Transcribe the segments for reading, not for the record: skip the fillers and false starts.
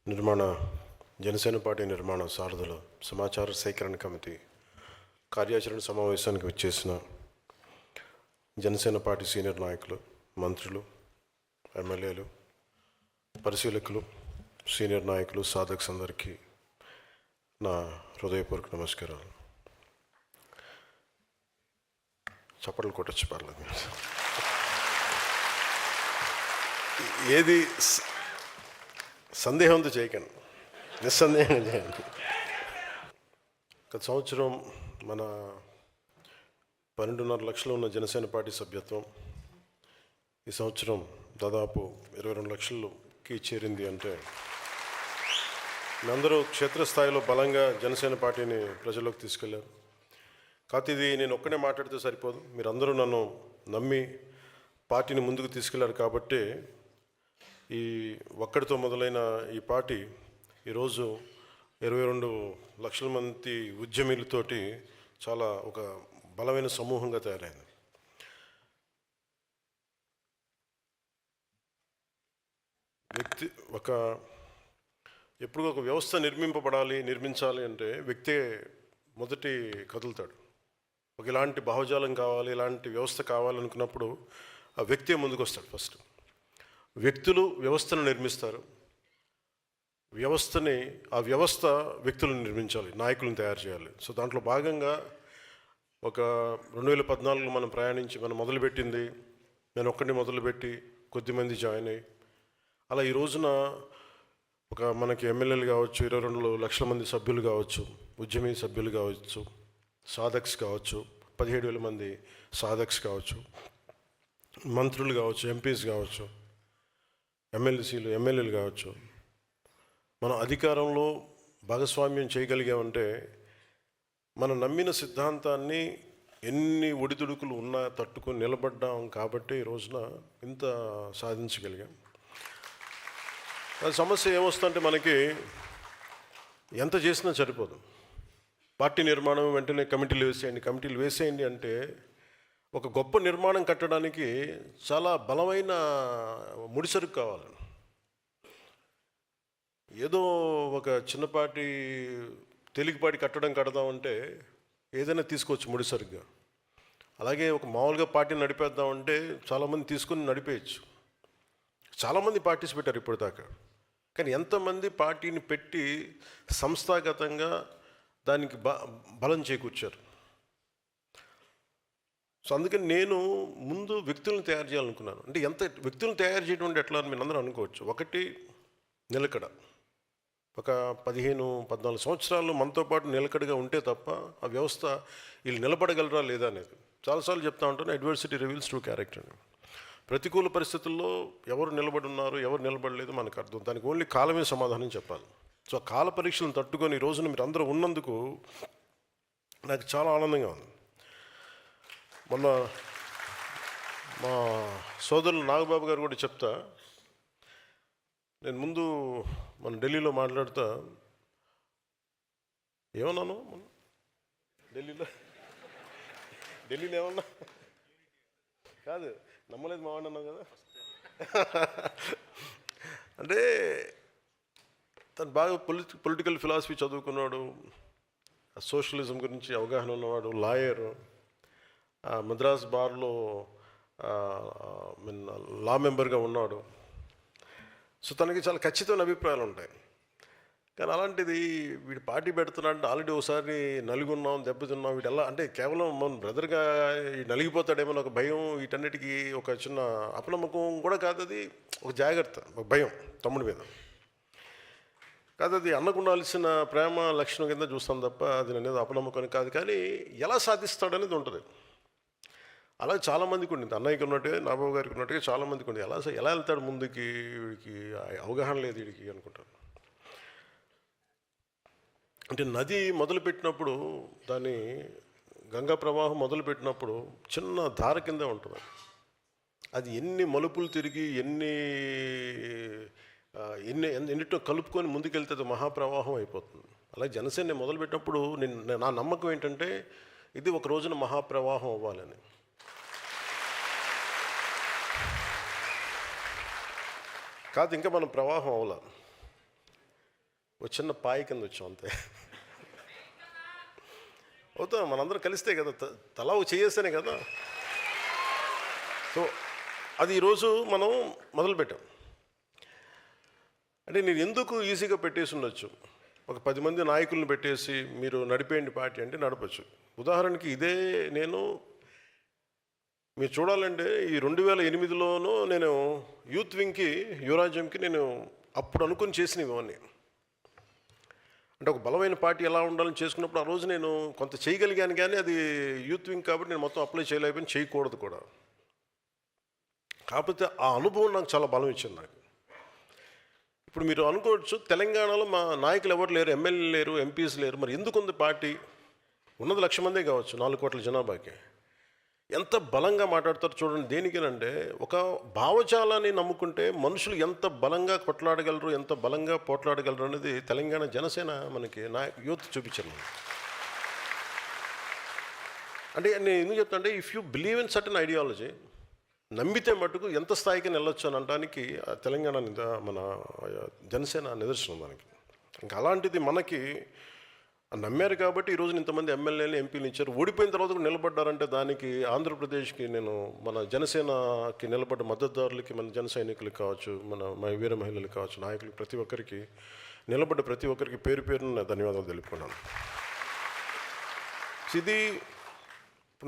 నిర్మాణ జనసేన పార్టీ నిర్మాణ సారథులు సమాచార సేకరణ కమిటీ కార్యాచరణ సమావేశానికి వచ్చేసిన జనసేన పార్టీ సీనియర్ నాయకులు, మంత్రులు, ఎమ్మెల్యేలు, పరిశీలకులు, సీనియర్ నాయకులు, సాధక్స్ అందరికీ నా హృదయపూర్వక నమస్కారాలు. చప్పట్లు కొట్టచ్చు పర్లేదు. ఏది సందేహంతో చేయకండి, నిస్సందేహంగా చేయండి. గత సంవత్సరం మన 12.5 లక్షలు ఉన్న జనసేన పార్టీ సభ్యత్వం ఈ సంవత్సరం దాదాపు 22 లక్షలకి చేరింది. అంటే మీరందరూ క్షేత్రస్థాయిలో బలంగా జనసేన పార్టీని ప్రజల్లోకి తీసుకెళ్లారు. కాకపోతే ఇది నేను ఒక్కనే మాట్లాడితే సరిపోదు, మీరందరూ నన్ను నమ్మి పార్టీని ముందుకు తీసుకెళ్లారు. కాబట్టి ఈ ఒక్కడితో మొదలైన ఈ పార్టీ ఈరోజు 22 లక్షల మంది ఉద్యమీలతోటి చాలా ఒక బలమైన సమూహంగా తయారైంది. ఎప్పుడు ఒక వ్యవస్థ నిర్మించాలి అంటే వ్యక్తే మొదటి కదులుతాడు. ఒక ఇలాంటి భావజాలం కావాలి, ఇలాంటి వ్యవస్థ కావాలనుకున్నప్పుడు ఆ వ్యక్తే ముందుకు వస్తాడు. ఫస్ట్ వ్యక్తులు వ్యవస్థను నిర్మిస్తారు, ఆ వ్యవస్థ వ్యక్తులను నిర్మించాలి, నాయకులను తయారు చేయాలి. సో దాంట్లో భాగంగా ఒక 2014 మనం మొదలుపెట్టింది, నేను ఒక్కడిని మొదలుపెట్టి కొద్దిమంది జాయిన్ అయ్యి అలా ఈ రోజున మనకి ఎమ్మెల్యేలు కావచ్చు, 22 లక్షల మంది సభ్యులు కావచ్చు, ఉద్యమీ సభ్యులు కావచ్చు, సాధక్స్ కావచ్చు, 17,000 మంది సాధక్స్ కావచ్చు, మంత్రులు కావచ్చు, ఎంపీస్ కావచ్చు, ఎమ్మెల్యేలు కావచ్చు. మనం అధికారంలో భాగస్వామ్యం చేయగలిగామంటే మనం నమ్మిన సిద్ధాంతాన్ని ఎన్ని ఒడిదుడుకులు ఉన్నా తట్టుకొని నిలబడ్డాం. కాబట్టి ఈ రోజున ఇంత సాధించగలిగాం. అది సమస్య ఏమొస్తుందంటే మనకి ఎంత చేసినా సరిపోదు. పార్టీ నిర్మాణం వెంటనే కమిటీలు వేసేయండి అంటే ఒక గొప్ప నిర్మాణం కట్టడానికి చాలా బలమైన ముడిసరుకు కావాలి. ఏదో ఒక చిన్నపాటి తేలికపాటి కడదామంటే ఏదైనా తీసుకోవచ్చు ముడిసరుగ్గా. అలాగే ఒక మామూలుగా పార్టీని నడిపేద్దామంటే చాలామంది తీసుకుని నడిపేయచ్చు. చాలామంది పార్టీస్ పెట్టారు ఇప్పటిదాకా. కానీ ఎంతమంది పార్టీని పెట్టి సంస్థాగతంగా దానికి బలం చేకూర్చారు. సో అందుకని నేను ముందు వ్యక్తులను తయారు చేయాలనుకున్నాను. అంటే వ్యక్తులను తయారు చేయడం అంటే ఎట్లా అని మీరు అందరూ అనుకోవచ్చు. ఒకటి నిలకడ. ఒక 15-14 సంవత్సరాలు మనతో పాటు నిలకడగా ఉంటే తప్ప ఆ వ్యవస్థ వీళ్ళు నిలబడగలరా లేదా అనేది. చాలాసార్లు చెప్తా ఉంటాను, అడ్వర్సిటీ రివీల్స్ ట్రూ క్యారెక్టర్ అని. ప్రతికూల పరిస్థితుల్లో ఎవరు నిలబడి ఉన్నారు, ఎవరు నిలబడలేదు మనకు అర్థం. దానికి ఓన్లీ కాలమే సమాధానం చెప్పాలి. సో ఆ కాల పరీక్షలను తట్టుకొని ఈ రోజున మీరు అందరూ ఉన్నందుకు నాకు చాలా ఆనందంగా ఉంది. మొన్న మా సోదరులు నాగబాబు గారు కూడా చెప్తా, నేను ముందు మన ఢిల్లీలో మాట్లాడుతా ఏమన్నాను, ఢిల్లీలో ఏమన్నా కాదు, నమ్మలేదు మావాడిని అన్నావు కదా. అంటే తను బాగా పొలిటికల్ ఫిలాసఫీ చదువుకున్నాడు, సోషలిజం గురించి అవగాహన ఉన్నవాడు, లాయరు, మద్రాస్ బార్లో లా మెంబర్గా ఉన్నాడు. సో తనకి చాలా ఖచ్చితమైన అభిప్రాయాలు ఉంటాయి. కానీ అలాంటిది వీడు పార్టీ పెడుతున్నాడంటే ఆల్రెడీ ఒకసారి నలుగున్నాం, దెబ్బతిన్నాం, వీడు ఎలా అంటే కేవలం మన బ్రదర్గా నలిగిపోతాడేమో ఒక భయం, వీటన్నిటికీ ఒక చిన్న అపనమ్మకం కూడా కాదు, అది ఒక జాగ్రత్త, ఒక భయం తమ్ముడి మీద కాదు. అది అన్నకు ఉండాల్సిన ప్రేమ లక్షణం కింద చూస్తాం తప్ప అది అనేది అపనమ్మకం కాదు. కానీ ఎలా సాధిస్తాడనేది ఉంటుంది. అలాగే చాలామందికి ఉండింది, అన్నయ్యకి ఉన్నట్టుగా, నాబాబు గారికి ఉన్నట్టుగా చాలామందికి ఉంది. ఎలా వెళ్తాడు ముందుకి, వీడికి అవగాహన లేదు వీడికి అనుకుంటాను. అంటే నది మొదలుపెట్టినప్పుడు, దాని గంగా ప్రవాహం మొదలుపెట్టినప్పుడు చిన్న ధార కిందే ఉంటుంది. అది ఎన్ని మలుపులు తిరిగి ఎన్నిటో కలుపుకొని ముందుకెళ్తే అది మహాప్రవాహం అయిపోతుంది. అలాగే జనసేన మొదలుపెట్టినప్పుడు నా నమ్మకం ఏంటంటే ఇది ఒక రోజున మహాప్రవాహం అవ్వాలని. కాదు, ఇంకా మనం ప్రవాహం అవ్వాలి. ఒక చిన్న పాయి కింద వచ్చాం అంతే. అవుతాం మనందరం కలిస్తే కదా, తలా చేయేస్తేనే కదా. సో అది ఈరోజు మనం మొదలుపెట్టాం. అంటే నేను ఎందుకు ఈజీగా పెట్టేసి ఉండొచ్చు, ఒక 10 మంది నాయకులను పెట్టేసి మీరు నడిపేయండి పార్టీ అంటే నడపచ్చు. ఉదాహరణకి ఇదే నేను మీరు చూడాలంటే ఈ 2008లోనూ నేను యూత్ వింగ్కి, యువరాజ్యంకి నేను అప్పుడు అనుకుని చేసినవి ఇవన్నీ. అంటే ఒక బలమైన పార్టీ ఎలా ఉండాలని చేసుకున్నప్పుడు ఆ రోజు నేను కొంత చేయగలిగాను, కానీ అది యూత్ వింగ్ కాబట్టి నేను మొత్తం అప్లై చేయలేకపోయినా, చేయకూడదు కూడా. కాకపోతే ఆ అనుభవం నాకు చాలా బలం ఇచ్చింది నాకు. ఇప్పుడు మీరు అనుకోవచ్చు, తెలంగాణలో మా నాయకులు ఎవరు లేరు, ఎమ్మెల్యేలు లేరు, ఎంపీస్ లేరు, మరి ఎందుకు ఉంది పార్టీ? ఉన్నది 1,00,000 మందే కావచ్చు 4 కోట్ల జనాభాకి. ఎంత బలంగా మాట్లాడతారు చూడండి. దేనికేనంటే ఒక భావజాలాన్ని నమ్ముకుంటే మనుషులు ఎంత బలంగా కొట్లాడగలరు, ఎంత బలంగా పోట్లాడగలరు అనేది తెలంగాణ జనసేన మనకి యూత్ చూపించారు. అంటే నేను ఎందుకు చెప్తా అంటే, if you believe in certain ideology, నమ్మితే మటుకు ఎంత స్థాయికి వెళ్ళొచ్చు అని అనడానికి తెలంగాణ మన జనసేన నిదర్శనం దానికి. ఇంకా అలాంటిది మనకి నమ్మారు కాబట్టి ఈరోజు ఇంతమంది ఎమ్మెల్యేలు, ఎంపీలు ఇచ్చారు. ఓడిపోయిన తర్వాత కూడా నిలబడ్డారంటే దానికి ఆంధ్రప్రదేశ్కి, నేను మన జనసేనకి నిలబడ్డ మద్దతుదారులకి, మన జన సైనికులకి కావచ్చు, మన వీర మహిళలకు కావచ్చు, నాయకులకి, ప్రతి ఒక్కరికి నిలబడ్డ ప్రతి ఒక్కరికి పేరు పేరున ధన్యవాదాలు తెలుపుకున్నాను. ఇది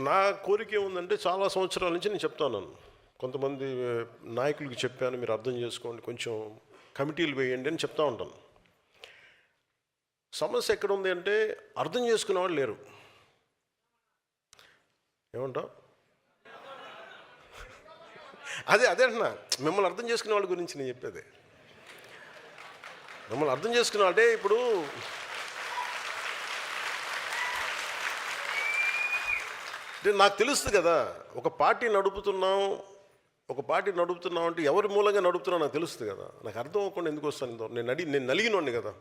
నా కోరిక ఏముందంటే, చాలా సంవత్సరాల నుంచి నేను చెప్తాను, కొంతమంది నాయకులకి చెప్పాను, మీరు అర్థం చేసుకోండి, కొంచెం కమిటీలు వేయండి అని చెప్తా ఉంటాను. సమస్య ఎక్కడ ఉంది అంటే, అర్థం చేసుకునే వాళ్ళు లేరు. ఏమంటావు? అదే అంటున్నా, మిమ్మల్ని అర్థం చేసుకునే వాళ్ళ గురించి నేను చెప్పేది. మిమ్మల్ని అర్థం చేసుకునే అంటే, ఇప్పుడు నాకు తెలుస్తుంది కదా, ఒక పార్టీ నడుపుతున్నాం అంటే ఎవరి మూలంగా నడుపుతున్నా నాకు తెలుస్తుంది కదా. నాకు అర్థం అవ్వకుండా ఎందుకు వస్తాను? నేను నలిగినోడిని కదా,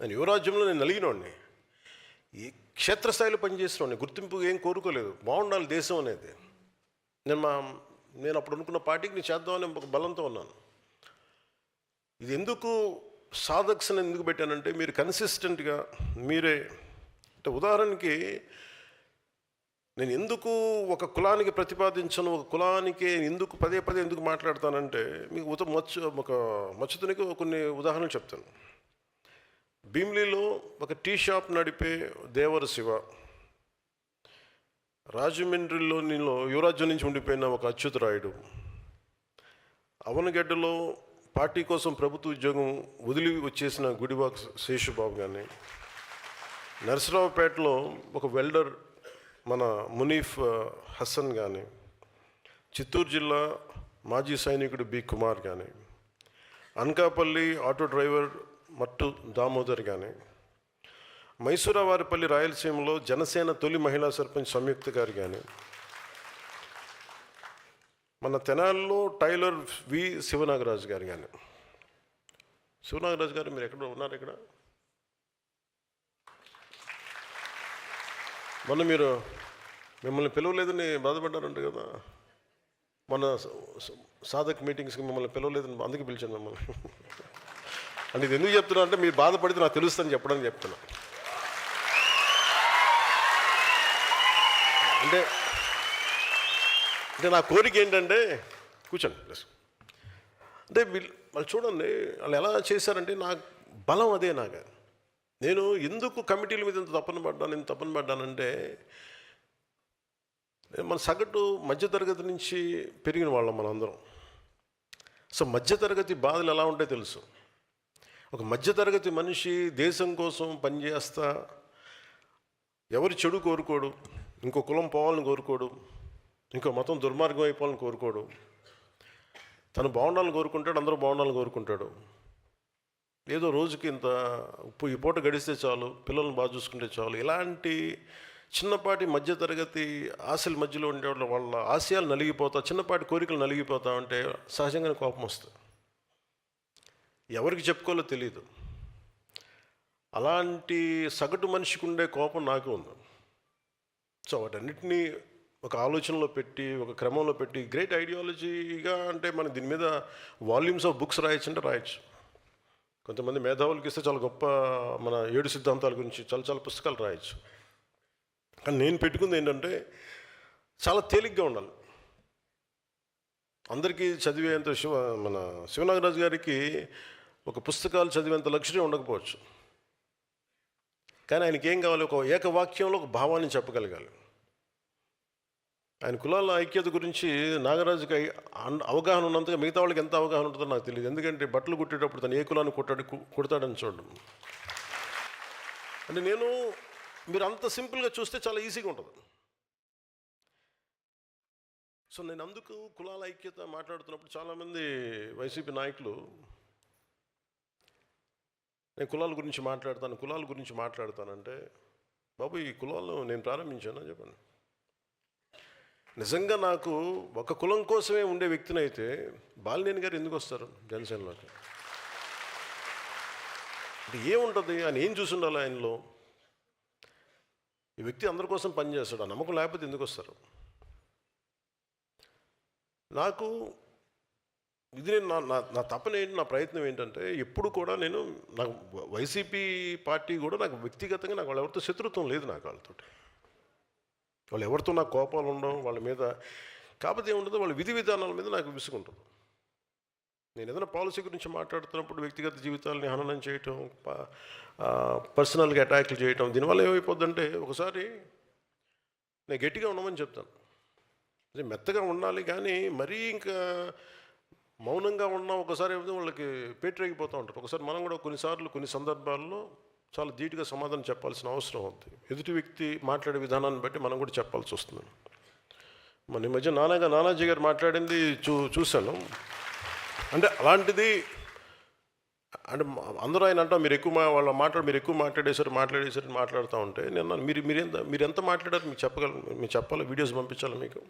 నేను యువరాజ్యంలో నేను నలిగినోడిని, ఈ క్షేత్రస్థాయిలో పనిచేసినోడిని, గుర్తింపు ఏం కోరుకోలేదు, బాగుండాలి దేశం అనేది. నేను అప్పుడు అనుకున్న పార్టీకి నేను చేద్దామని ఒక బలంతో ఉన్నాను. ఇది ఎందుకు సాధక్స్ని ఎందుకు పెట్టానంటే, మీరు కన్సిస్టెంట్గా మీరే, అంటే ఉదాహరణకి నేను ఎందుకు ఒక కులానికి ప్రతిపాదించను, ఒక కులానికి ఎందుకు పదే ఎందుకు మాట్లాడతానంటే, మీకు ఒక మచ్చుతునికి కొన్ని ఉదాహరణలు చెప్తాను. భీమిలీలో ఒక టీ షాప్ నడిపే దేవర శివ, రాజమండ్రిలో నేను యువరాజ్యం నుంచి ఉండిపోయిన ఒక అచ్యుతరాయుడు, అవనగడ్డలో పార్టీ కోసం ప్రభుత్వ ఉద్యోగం వదిలి వచ్చేసిన గుడివాక్ శేషుబాబు కానీ, నరసరావుపేటలో ఒక వెల్డర్ మన మునీఫ్ హసన్ కానీ, చిత్తూరు జిల్లా మాజీ సైనికుడు బి కుమార్ కానీ, అనకాపల్లి ఆటో డ్రైవర్ మట్టు దామోదర్ కానీ, మైసూరావారిపల్లి రాయలసీమలో జనసేన తొలి మహిళా సర్పంచ్ సంయుక్త గారు కానీ, మన తెనాలిలో టైలర్ వి శివనాగరాజు గారు కానీ. శివనాగరాజు గారు మీరు ఎక్కడ ఉన్నారు? ఇక్కడ మొన్న మీరు మిమ్మల్ని పిలవలేదని బాధపడ్డారంట కదా, మొన్న సాధక్ మీటింగ్స్కి మిమ్మల్ని పిలవలేదని అందుకే పిలిచాను మిమ్మల్ని. అంటే ఇది ఎందుకు చెప్తున్నా అంటే, మీరు బాధపడితే నాకు తెలుస్తుందని చెప్పడానికి చెప్తున్నా. అంటే నా కోరిక ఏంటంటే, కూర్చోండి ప్లస్, అంటే వాళ్ళు చూడండి వాళ్ళు ఎలా చేశారంటే, నాకు బలం అదే. నేను ఎందుకు కమిటీల మీద ఇంత తపన పడ్డానంటే, మన సగటు మధ్యతరగతి నుంచి పెరిగిన వాళ్ళం మనందరం. సో మధ్యతరగతి బాధలు ఎలా ఉంటాయో తెలుసు. ఒక మధ్యతరగతి మనిషి దేశం కోసం పనిచేస్తా, ఎవరి చెడు కోరుకోడు, ఇంకో కులం పోవాలని కోరుకోడు, ఇంకో మతం దుర్మార్గం అయిపోవాలని కోరుకోడు, తను బాగుండాలని కోరుకుంటాడు, అందరూ బాగుండాలని కోరుకుంటాడు. ఏదో రోజుకి ఇంత ఈ పూట గడిస్తే చాలు, పిల్లల్ని బాగా చూసుకుంటే చాలు, ఇలాంటి చిన్నపాటి మధ్యతరగతి ఆశల మధ్యలో ఉండేవాళ్ళ వాళ్ళ ఆశయాలు నలిగిపోతా, చిన్నపాటి కోరికలు నలిగిపోతా ఉంటే సహజంగానే కోపం వస్తుంది. ఎవరికి చెప్పుకోవాలో తెలియదు. అలాంటి సగటు మనిషికి ఉండే కోపం నాకు ఉంది. సో వాటన్నిటినీ ఒక ఆలోచనలో పెట్టి, ఒక క్రమంలో పెట్టి, గ్రేట్ ఐడియాలజీగా అంటే మనం దీని మీద వాల్యూమ్స్ ఆఫ్ బుక్స్ రాయొచ్చు అంటే రాయొచ్చు. కొంతమంది మేధావులకి ఇస్తే చాలా గొప్ప మన 7 సిద్ధాంతాల గురించి చాలా చాలా పుస్తకాలు రాయొచ్చు. కానీ నేను పెట్టుకుంది ఏంటంటే చాలా తేలిగ్గా ఉండాలి. అందరికీ చదివేంత మన శివనాగరాజు గారికి ఒక పుస్తకాలు చదివేంత లక్ష్యం ఉండకపోవచ్చు. కానీ ఆయనకి ఏం కావాలి? ఒక ఏకవాక్యంలో ఒక భావాన్ని చెప్పగలగాలి. ఆయన కులాల ఐక్యత గురించి నాగరాజుకి అవగాహన ఉన్నంతగా మిగతా వాళ్ళకి ఎంత అవగాహన ఉంటుందో నాకు తెలియదు. ఎందుకంటే బట్టలు కుట్టేటప్పుడు తను ఏ కులాన్ని కుడతాడని చూడడం. అంటే మీరు అంత సింపుల్గా చూస్తే చాలా ఈజీగా ఉంటుంది. సో నేను అందుకు కులాల ఐక్యత మాట్లాడుతున్నప్పుడు చాలామంది వైసీపీ నాయకులు నేను కులాల గురించి మాట్లాడతానంటే, బాబు ఈ కులాలు నేను ప్రారంభించానా చెప్పండి. నిజంగా నాకు ఒక కులం కోసమే ఉండే వ్యక్తిని అయితే బాలినేని గారు ఎందుకు వస్తారు జనసేనలోకి? అంటే ఏముంటుంది? ఆయన ఏం చూసి ఉండాలి ఆయనలో? ఈ వ్యక్తి అందరి కోసం పనిచేస్తాడు, ఆ నమ్మకం లేకపోతే ఎందుకు వస్తారు? నాకు ఇది నేను నా తపన ఏంటి, నా ప్రయత్నం ఏంటంటే ఎప్పుడు కూడా నాకు వైసీపీ పార్టీ కూడా నాకు వ్యక్తిగతంగా నాకు వాళ్ళు ఎవరితో శత్రుత్వం లేదు. నాకు వాళ్ళతోటి వాళ్ళు ఎవరితో నాకు కోపాలు ఉండవు వాళ్ళ మీద. కాకపోతే ఏముంటుందో వాళ్ళ విధి విధానాల మీద నాకు విసుగుంటుంది. నేను ఏదైనా పాలసీ గురించి మాట్లాడుతున్నప్పుడు వ్యక్తిగత జీవితాలని హననం చేయటం, పర్సనల్గా అటాక్లు చేయటం, దీనివల్ల ఏమైపోద్దంటే ఒకసారి నేను గట్టిగా ఉండమని చెప్తాను. అదే మెత్తగా ఉండాలి, కానీ మరీ ఇంకా మౌనంగా ఉన్నా ఒకసారి ఏమైతే వాళ్ళకి పేటరేగిపోతూ ఉంటారు. ఒకసారి మనం కూడా కొన్ని సందర్భాల్లో చాలా ధీటుగా సమాధానం చెప్పాల్సిన అవసరం ఉంది. ఎదుటి వ్యక్తి మాట్లాడే విధానాన్ని బట్టి మనం కూడా చెప్పాల్సి వస్తుంది. మన ఈ మధ్య నానాజీ గారు మాట్లాడింది చూశాను. అంటే అలాంటిది అంటే అందరూ ఆయన అంటాం మీరు ఎక్కువ మాట్లాడేశారు మాట్లాడుతూ ఉంటే నేను మీరు ఎంత మాట్లాడారు మీకు చెప్పాలి, వీడియోస్ పంపించాలి మీకు.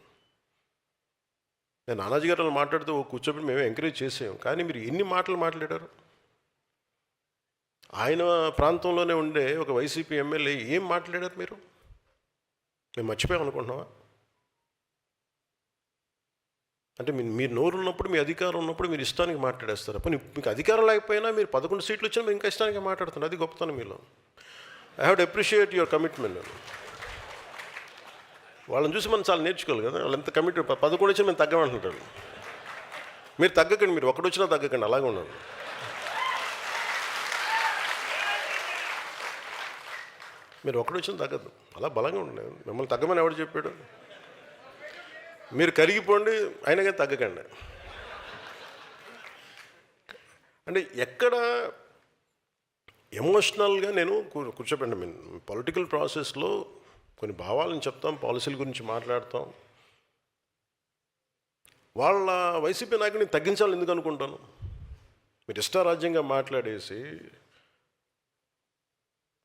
నేను నానాజీ గారు మాట్లాడితే కూర్చోబెట్టి మేమే ఎంకరేజ్ చేసాం, కానీ మీరు ఎన్ని మాటలు మాట్లాడారు? ఆయన ప్రాంతంలోనే ఉండే ఒక వైసీపీ ఎమ్మెల్యే ఏం మాట్లాడారు మీరు? మేము మర్చిపోయాం అనుకుంటున్నావా? అంటే మీరు నోరు ఉన్నప్పుడు, మీ అధికారం ఉన్నప్పుడు మీరు ఇష్టానికి మాట్లాడేస్తారు. అప్పుడు మీకు అధికారం లేకపోయినా మీరు 11 సీట్లు వచ్చినా మీరు ఇంకా ఇష్టానికి మాట్లాడుతున్నారు. అది గొప్పతనం మీలో. I have to appreciate your commitment. వాళ్ళని చూసి మనం చాలా నేర్చుకోవాలి కదా. వాళ్ళు ఎంత కమిట్మెంట్. 11 వచ్చినా మేము తగ్గమంటుంటారు. మీరు తగ్గకండి, మీరు ఒకటి వచ్చినా తగ్గకండి, అలాగే ఉండండి. మీరు ఒకటి వచ్చినా తగ్గదు, అలా బలంగా ఉండండి. మిమ్మల్ని తగ్గమని ఎవడు చెప్పాడు? మీరు కరిగిపోండి, అయినా కానీ తగ్గకండి. అంటే ఎక్కడ ఎమోషనల్గా నేను కూర్చోబెట్టండి. పొలిటికల్ ప్రాసెస్లో కొన్ని భావాలను చెప్తాం, పాలసీల గురించి మాట్లాడతాం. వాళ్ళ వైసీపీ నాయకుడిని తగ్గించాలని ఎందుకు అనుకుంటాను? మీరు ఇష్టారాజ్యంగా మాట్లాడేసి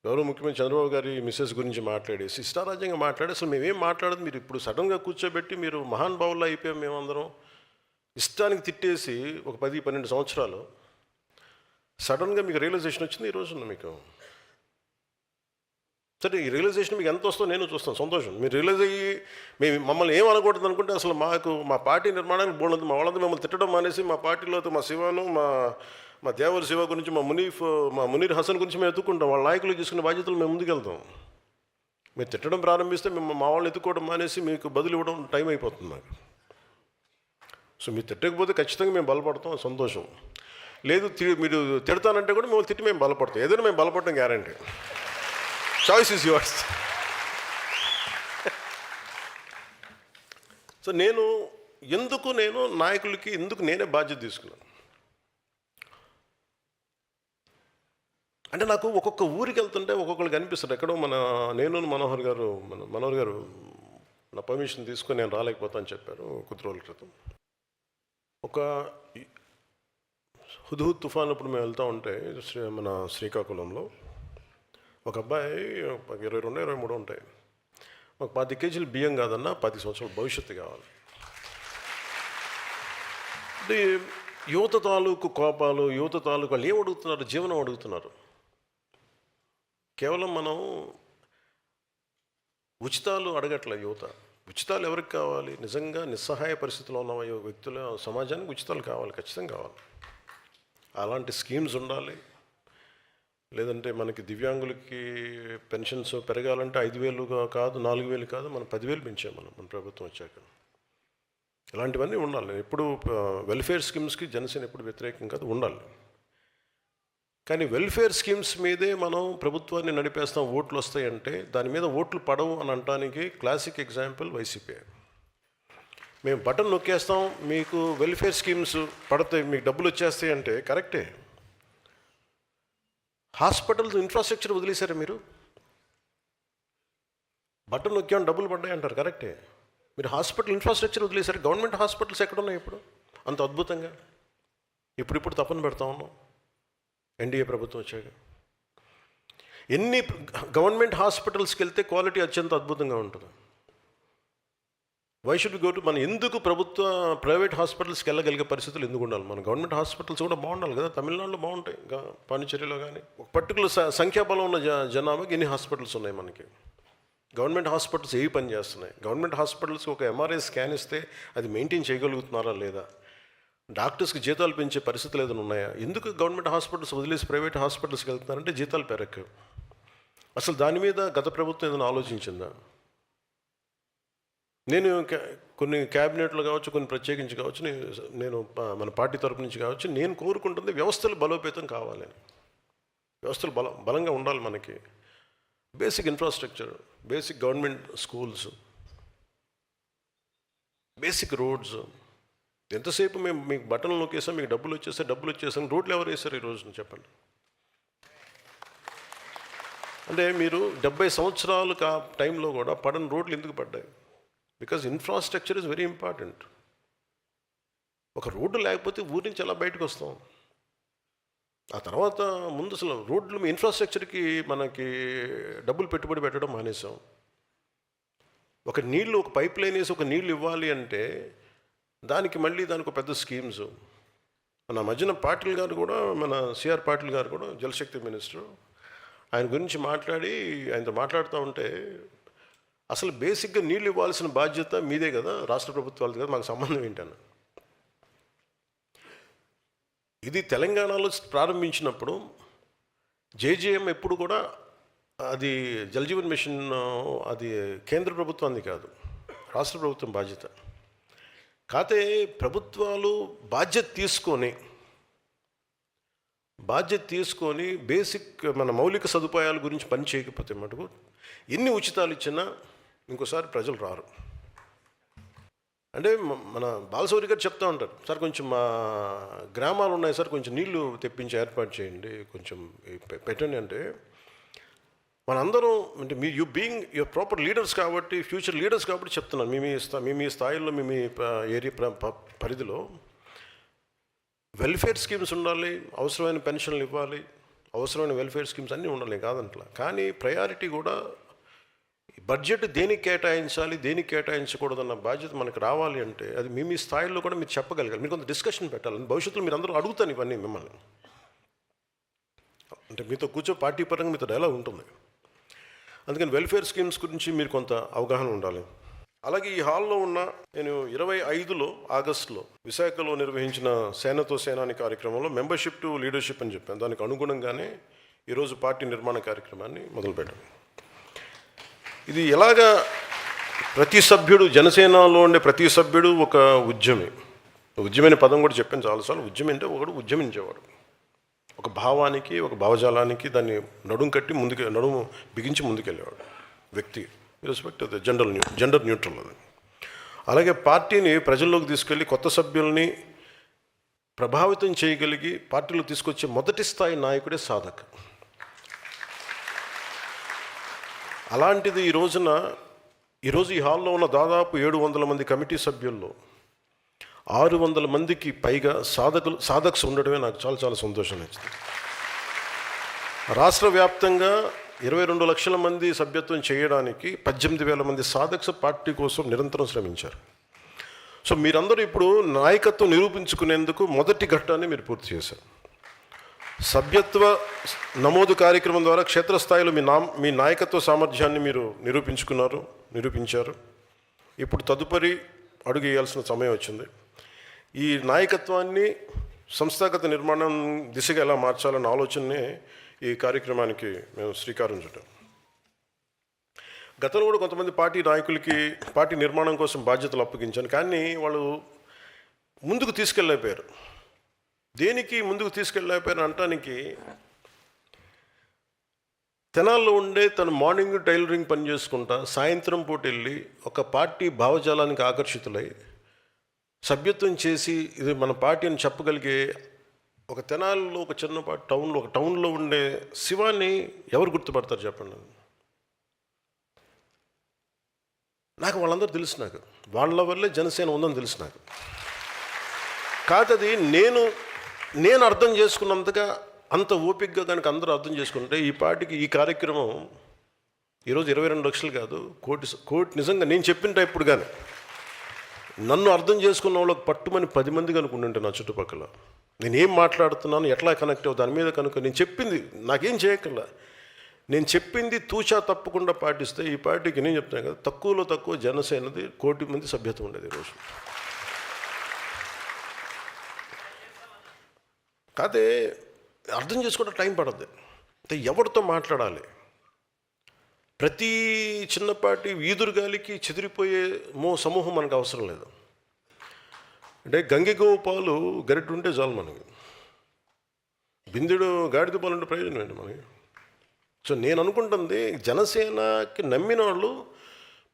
గౌరవ ముఖ్యమంత్రి చంద్రబాబు గారి మిస్సెస్ గురించి మాట్లాడేసి ఇష్టారాజ్యంగా మాట్లాడి అసలు మేమేం మాట్లాడదు. మీరు ఇప్పుడు సడన్గా కూర్చోబెట్టి మీరు మహానుభావుల్లో అయిపోయాం మేమందరం ఇష్టానికి తిట్టేసి ఒక 10-12 సంవత్సరాలు సడన్గా మీకు రియలైజేషన్ వచ్చింది ఈ రోజున. మీకు సరే, ఈ రియలైజేషన్ మీకు ఎంత వస్తుందో నేను చూస్తాను, సంతోషం. మీరు రియలైజ్ అయ్యి మమ్మల్ని ఏం అనకూడదు అనుకుంటే అసలు మా పార్టీ నిర్మాణానికి బోర్డు. మా వాళ్ళంతా మిమ్మల్ని తిట్టడం మానేసి మా పార్టీలో మా శివాను, మా దేవర శివ గురించి, మా మునీర్ హసన్ గురించి మేము ఎత్తుకుంటాం. వాళ్ళ నాయకులు తీసుకునే బాధ్యతలు మేము ముందుకెళ్తాం. మీరు తిట్టడం ప్రారంభిస్తే మేము మా వాళ్ళని ఎత్తుకోవడం మానేసి మీకు బదులు ఇవ్వడం టైం అయిపోతుంది నాకు. సో మీరు తిట్టకపోతే ఖచ్చితంగా మేము బలపడతాం, సంతోషం. లేదు మీరు తిడతానంటే కూడా మిమ్మల్ని తిట్టి మేము బలపడతాం. ఏదైనా మేము బలపడటం guarantee. Choice is yours. So నేను నాయకులకి నేనే బాధ్యత తీసుకున్నాను. అంటే నాకు ఒక్కొక్క ఊరికి వెళ్తుంటే ఒక్కొక్కరికి అనిపిస్తుంది. ఎక్కడో మనోహర్ గారు నా పర్మిషన్ తీసుకొని నేను రాలేకపోతాను చెప్పారు కొద్ది రోజుల క్రితం. ఒక హుద్హుద్ తుఫాన్ అప్పుడు మేము వెళ్తూ ఉంటే మన శ్రీకాకుళంలో ఒక అబ్బాయి 22-23 ఉంటాయి. మాకు 10 కేజీలు బియ్యం కాదన్నా 10 సంవత్సరాల భవిష్యత్తు కావాలి. అంటే యువత తాలూకు కోపాలు, యువత తాలూకు వాళ్ళు ఏం అడుగుతున్నారు? జీవనం అడుగుతున్నారు. కేవలం మనం ఉచితాలు అడగట్లే యువత. ఉచితాలు ఎవరికి కావాలి? నిజంగా నిస్సహాయ పరిస్థితిలో ఉన్న వ్యక్తుల సమాజానికి ఉచితాలు కావాలి, ఖచ్చితంగా కావాలి. అలాంటి స్కీమ్స్ ఉండాలి. లేదంటే మనకి దివ్యాంగులకి పెన్షన్స్ పెరగాలంటే 5,000 కాదు, 4,000 కాదు, మనం 10,000 పెంచాం మన ప్రభుత్వం వచ్చాక. ఇలాంటివన్నీ ఉండాలి. ఎప్పుడు వెల్ఫేర్ స్కీమ్స్కి జనసేన ఎప్పుడు వ్యతిరేకం కాదు, ఉండాలి. కానీ వెల్ఫేర్ స్కీమ్స్ మీదే మనం ప్రభుత్వాన్ని నడిపేస్తాం, ఓట్లు వస్తాయంటే దాని మీద ఓట్లు పడవు అని అనడానికి క్లాసిక్ ఎగ్జాంపుల్ వైసీపీ. మేము బటన్ నొక్కేస్తాం, మీకు వెల్ఫేర్ స్కీమ్స్ పడతాయి, మీకు డబ్బులు వచ్చేస్తాయి అంటే కరెక్టే. హాస్పిటల్స్ ఇన్ఫ్రాస్ట్రక్చర్ వదిలేశారా మీరు? బటన్ నొక్కాం డబ్బులు పడ్డాయి అంటారు, కరెక్టే. మీరు హాస్పిటల్ ఇన్ఫ్రాస్ట్రక్చర్ వదిలేశారు. గవర్నమెంట్ హాస్పిటల్స్ ఎక్కడున్నాయి ఇప్పుడు అంత అద్భుతంగా? ఇప్పుడు తప్పని పెడతా ఉన్నాం ఎన్డీఏ ప్రభుత్వం వచ్చాక. ఎన్ని గవర్నమెంట్ హాస్పిటల్స్కి వెళ్తే క్వాలిటీ అత్యంత అద్భుతంగా ఉంటుంది. వై షుడ్ గో టు మనం ఎందుకు ప్రైవేట్ హాస్పిటల్స్కి వెళ్ళగలిగే పరిస్థితులు ఎందుకు ఉండాలి? మన గవర్నమెంట్ హాస్పిటల్స్ కూడా బాగుండాలి కదా. తమిళనాడులో బాగుంటాయి, పాండిచేరిలో కానీ. ఒక పర్టికులర్ సంఖ్యాబలం ఉన్న జనాభాకి ఎన్ని హాస్పిటల్స్ ఉన్నాయి మనకి? గవర్నమెంట్ హాస్పిటల్స్ ఏవి పని చేస్తున్నాయి? గవర్నమెంట్ హాస్పిటల్స్కి ఒక ఎంఆర్ఐ స్కాన్ ఇస్తే అది మెయింటైన్ చేయగలుగుతున్నారా లేదా? డాక్టర్స్కి జీతాలు పెంచే పరిస్థితులు ఏదైనా ఉన్నాయా? ఎందుకు గవర్నమెంట్ హాస్పిటల్స్ వదిలేసి ప్రైవేట్ హాస్పిటల్స్కి వెళ్తున్నారంటే జీతాలు పెరగవు. అసలు దాని మీద గత ప్రభుత్వం ఏదైనా ఆలోచించిందా? నేను కొన్ని క్యాబినెట్లు కావచ్చు, కొన్ని ప్రత్యేకించి కావచ్చు, నేను మన పార్టీ తరపు నుంచి కావచ్చు, నేను కోరుకుంటుంది వ్యవస్థలు బలోపేతం కావాలని. వ్యవస్థలు బలంగా ఉండాలి మనకి. Basic infrastructure, basic government schools, basic roads. ఎంతసేపు మేము మీకు బటన్లు నొక్కేసాం, మీకు డబ్బులు వచ్చేసాం. రోడ్లు ఎవరు వేశారు ఈ రోజున చెప్పండి? అంటే మీరు 70 సంవత్సరాలు టైంలో కూడా పడని రోడ్లు ఎందుకు పడ్డాయి? Because infrastructure is very important. ఒక రోడ్డు లేకపోతే ఊరి నుంచి ఎలా బయటకు వస్తాం? ఆ తర్వాత ముందు అసలు రోడ్లు ఇన్ఫ్రాస్ట్రక్చర్కి మనకి డబ్బులు పెట్టుబడి పెట్టడం మానేసాం. ఒక పైప్ లైన్ వేసి ఒక నీళ్ళు ఇవ్వాలి అంటే దానికి ఒక పెద్ద స్కీమ్స్. మన మధ్యన పాటిల్ గారు కూడా, మన సిఆర్ పాటిల్ గారు కూడా జలశక్తి మినిస్టర్, ఆయన గురించి ఆయనతో మాట్లాడుతూ ఉంటే అసలు బేసిక్గా నీళ్ళు ఇవ్వాల్సిన బాధ్యత మీదే కదా, రాష్ట్ర ప్రభుత్వాలది కదా, మాకు సంబంధం ఏంటన్న. ఇది తెలంగాణలో ప్రారంభించినప్పుడు జేజేఎం ఎప్పుడు కూడా అది జలజీవన్ మిషన్ అది కేంద్ర ప్రభుత్వాన్ని కాదు, రాష్ట్ర ప్రభుత్వం బాధ్యత. కాతే ప్రభుత్వాలు బాధ్యత తీసుకొని బేసిక్ మన మౌలిక సదుపాయాల గురించి పని చేయకపోతే మటుకు ఎన్ని ఉచితాలు ఇచ్చినా ఇంకోసారి ప్రజలు రారు. అంటే మన బాలశౌరి గారు చెప్తూ ఉంటారు, సార్ కొంచెం మా గ్రామాలు ఉన్నాయి సార్, కొంచెం నీళ్లు తెప్పించి ఏర్పాటు చేయండి, కొంచెం పెట్టండి అంటే మనందరం అంటే యువర్ ప్రాపర్ లీడర్స్ కాబట్టి, ఫ్యూచర్ లీడర్స్ కాబట్టి చెప్తున్నాను. మీ స్థాయిలో మీ ఏరియా పరిధిలో వెల్ఫేర్ స్కీమ్స్ ఉండాలి, అవసరమైన పెన్షన్లు ఇవ్వాలి, అవసరమైన వెల్ఫేర్ స్కీమ్స్ అన్నీ ఉండాలి కాదంట్లా. కానీ ప్రయారిటీ కూడా బడ్జెట్ దేనికి కేటాయించాలి, దేనికి కేటాయించకూడదన్న బాధ్యత మనకు రావాలి అంటే అది మీ స్థాయిలో కూడా మీరు చెప్పగలగాలి. మీరు కొంత డిస్కషన్ పెట్టాలి. భవిష్యత్తులో మీరు అందరూ అడుగుతాను ఇవన్నీ మిమ్మల్ని, అంటే మీతో పార్టీ పరంగా మీతో డైలాగ్ ఉంటుంది. అందుకని వెల్ఫేర్ స్కీమ్స్ గురించి మీరు కొంత అవగాహన ఉండాలి. అలాగే ఈ హాల్లో ఉన్న నేను 25 ఆగస్టులో విశాఖలో నిర్వహించిన సేనతో సేనాని కార్యక్రమంలో మెంబర్షిప్ టు లీడర్షిప్ అని చెప్పాను. దానికి అనుగుణంగానే ఈరోజు పార్టీ నిర్మాణ కార్యక్రమాన్ని మొదలుపెట్టాను. ఇది ఎలాగా ప్రతి సభ్యుడు, జనసేనలో ఉండే ప్రతి సభ్యుడు ఒక ఉద్యమైన పదం కూడా చెప్పాను చాలాసార్లు. ఉద్యమం అంటే ఒకడు ఉద్యమించేవాడు, ఒక భావానికి, ఒక భావజాలానికి దాన్ని నడుము బిగించి ముందుకెళ్ళేవాడు వ్యక్తి, రెస్పెక్ట్ అది జెండర్ న్యూట్రల్. అది అలాగే పార్టీని ప్రజల్లోకి తీసుకెళ్ళి కొత్త సభ్యుల్ని ప్రభావితం చేయగలిగి పార్టీలో తీసుకొచ్చే మొదటి స్థాయి నాయకుడే సాధక్. అలాంటిది ఈరోజు ఈ హాల్లో ఉన్న దాదాపు 700 మంది కమిటీ సభ్యుల్లో 600 మందికి పైగా సాధక్స్ ఉండడమే నాకు చాలా చాలా సంతోషం నచ్చింది. రాష్ట్ర వ్యాప్తంగా 22 లక్షల మంది సభ్యత్వం చేయడానికి 18,000 మంది సాధక్స్ పార్టీ కోసం నిరంతరం శ్రమించారు. సో మీరందరూ ఇప్పుడు నాయకత్వం నిరూపించుకునేందుకు మొదటి ఘట్టాన్ని మీరు పూర్తి చేశారు. సభ్యత్వ నమోదు కార్యక్రమం ద్వారా క్షేత్రస్థాయిలో మీ నాయకత్వ సామర్థ్యాన్ని మీరు నిరూపించారు. ఇప్పుడు తదుపరి అడుగు వేయాల్సిన సమయం వచ్చింది. ఈ నాయకత్వాన్ని సంస్థాగత నిర్మాణం దిశగా ఎలా మార్చాలన్న ఆలోచననే ఈ కార్యక్రమానికి మేము శ్రీకారం చుట్టాం. గతంలో కూడా కొంతమంది పార్టీ నాయకులకి పార్టీ నిర్మాణం కోసం బాధ్యతలు అప్పగించాను, కానీ వాళ్ళు ముందుకు తీసుకెళ్ళలేకపోయారు. దేనికి ముందుకు తీసుకెళ్ళలేకపోయారు అనటానికి, తెనాల్లో ఉండే తను మార్నింగ్ టైలరింగ్ పని చేసుకుంటా సాయంత్రం పూట వెళ్ళి ఒక పార్టీ భావజాలానికి ఆకర్షితులై సభ్యత్వం చేసి ఇది మన పార్టీ అని చెప్పగలిగే ఒక తెనాల్లో ఒక చిన్నపాటి టౌన్లో ఉండే శివాన్ని ఎవరు గుర్తుపడతారు చెప్పండి? నాకు వాళ్ళందరూ తెలుసు, నాకు వాళ్ళ వల్లే జనసేన ఉందని తెలుసు నాకు. కాదు, అది నేను అర్థం చేసుకున్నంతగా అంత ఓపికగా కనుక అందరూ అర్థం చేసుకుంటే ఈ పార్టీకి ఈ కార్యక్రమం ఈరోజు 22 లక్షలు కాదు, కోటి నిజంగా నేను చెప్పిన టైప్పుడు కానీ నన్ను అర్థం చేసుకున్న వాళ్ళకి పట్టుమని 10 మంది కనుకుంటుంటే నా చుట్టుపక్కల నేను ఏం మాట్లాడుతున్నాను, ఎట్లా కనెక్ట్ అవ్వ దాని మీద కనుక నేను చెప్పింది నాకేం చేయక్కర్లా, నేను చెప్పింది తూచా తప్పకుండా పాటిస్తే ఈ పార్టీకి నేను చెప్తాను కదా, తక్కువలో తక్కువ జనసేనది 1 కోటి మంది సభ్యత్వం ఉండేది ఈరోజు. కాదే అర్థం చేసుకోవడం టైం పడద్దు. అంటే ఎవరితో మాట్లాడాలి, ప్రతి చిన్నపాటి ఈదురుగాలికి చెదిరిపోయే సమూహం మనకు అవసరం లేదు. అంటే గంగిగోపాలు గరిట ఉంటే చాలు మనకి, బిందెడు గాడిద పాలు ఉంటే ప్రయోజనం ఏంటి మనకి? సో నేను అనుకుంటుంది జనసేనకి నమ్మిన వాళ్ళు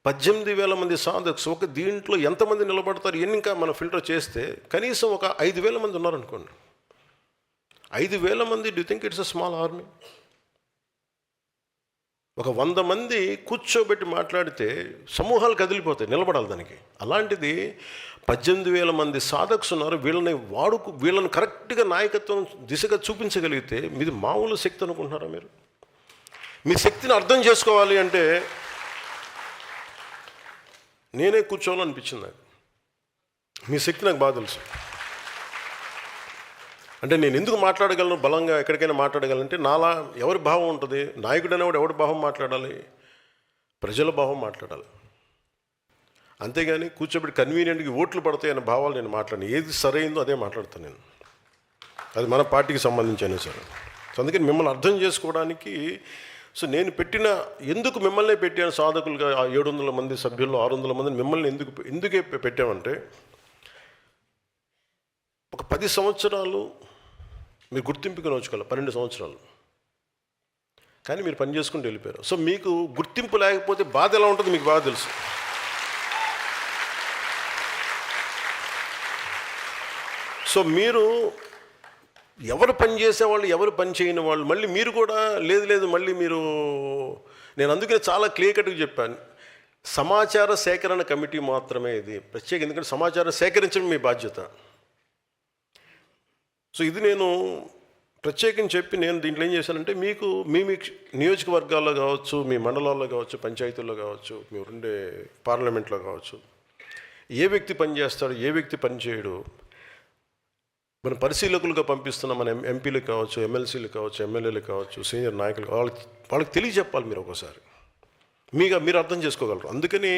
18,000 మంది సాధకులు, ఒక దీంట్లో ఎంతమంది నిలబడతారు ఎన్ని ఇంకా మనం ఫిల్టర్ చేస్తే కనీసం ఒక 5,000 మంది ఉన్నారనుకోండి. 5,000 మంది, do think it's a small army? ఒక 100 మంది కూర్చోబెట్టి మాట్లాడితే సమూహాలు కదిలిపోతాయి, నిలబడాలి దానికి. అలాంటిది 18,000 మంది సాధకులు ఉన్నారు. వీళ్ళని కరెక్ట్గా నాయకత్వం దిశగా చూపించగలిగితే మీది మామూలు శక్తి అనుకుంటున్నారా మీరు? మీ శక్తిని అర్థం చేసుకోవాలి అంటే నేనే కూర్చోవాలనిపించింది నాకు. మీ శక్తి నాకు బాగా తెలుసు. అంటే నేను ఎందుకు మాట్లాడగలను, బలంగా ఎక్కడికైనా మాట్లాడగలంటే నాలా ఎవరి భావం ఉంటుంది? నాయకుడు అనేవాడు ఎవరి భావం మాట్లాడాలి? ప్రజల భావం మాట్లాడాలి. అంతేగాని కూర్చోబెట్టి కన్వీనియంట్గా ఓట్లు పడతాయి అనే భావాలు నేను మాట్లాడను. ఏది సరైందో అదే మాట్లాడతాను నేను. అది మన పార్టీకి సంబంధించిన సరే. సో అందుకని మిమ్మల్ని అర్థం చేసుకోవడానికి సో నేను ఎందుకు మిమ్మల్ని పెట్టాను సాధకులుగా, 700 మంది సభ్యుల్లో 600 మందిని మిమ్మల్ని ఎందుకే పెట్టామంటే, ఒక 10 సంవత్సరాలు మీరు గుర్తింపుకి నోచుకోవాలి, 12 సంవత్సరాలు కానీ మీరు పని చేసుకుంటూ వెళ్ళిపోయారు. సో మీకు గుర్తింపు లేకపోతే బాధ ఎలా ఉంటుందో మీకు బాగా తెలుసు. సో మీరు ఎవరు పని చేసేవాళ్ళు, ఎవరు పని చేయని వాళ్ళు, మళ్ళీ మీరు కూడా లేదు మళ్ళీ మీరు, నేను అందుకనే చాలా క్లియర్ కట్గా చెప్పాను, సమాచార సేకరణ కమిటీ మాత్రమే ఇది ప్రత్యేక, ఎందుకంటే సమాచారం సేకరించడం మీ బాధ్యత. సో ఇది నేను ప్రత్యేకించి చెప్పి నేను దీంట్లో ఏం చేశానంటే, మీకు మీ నియోజకవర్గాల్లో కావచ్చు, మీ మండలాల్లో కావచ్చు, పంచాయతీల్లో కావచ్చు, మీరు ఉండే పార్లమెంట్లో కావచ్చు, ఏ వ్యక్తి పని చేస్తాడు, ఏ వ్యక్తి పని చేయడు, మన పరిశీలకులుగా పంపిస్తున్న మన ఎంపీలు కావచ్చు, ఎమ్మెల్సీలు కావచ్చు, ఎమ్మెల్యేలు కావచ్చు, సీనియర్ నాయకులు వాళ్ళకి తెలియజెప్పాలి మీరు ఒకసారి. మీరు అర్థం చేసుకోగలరు. అందుకని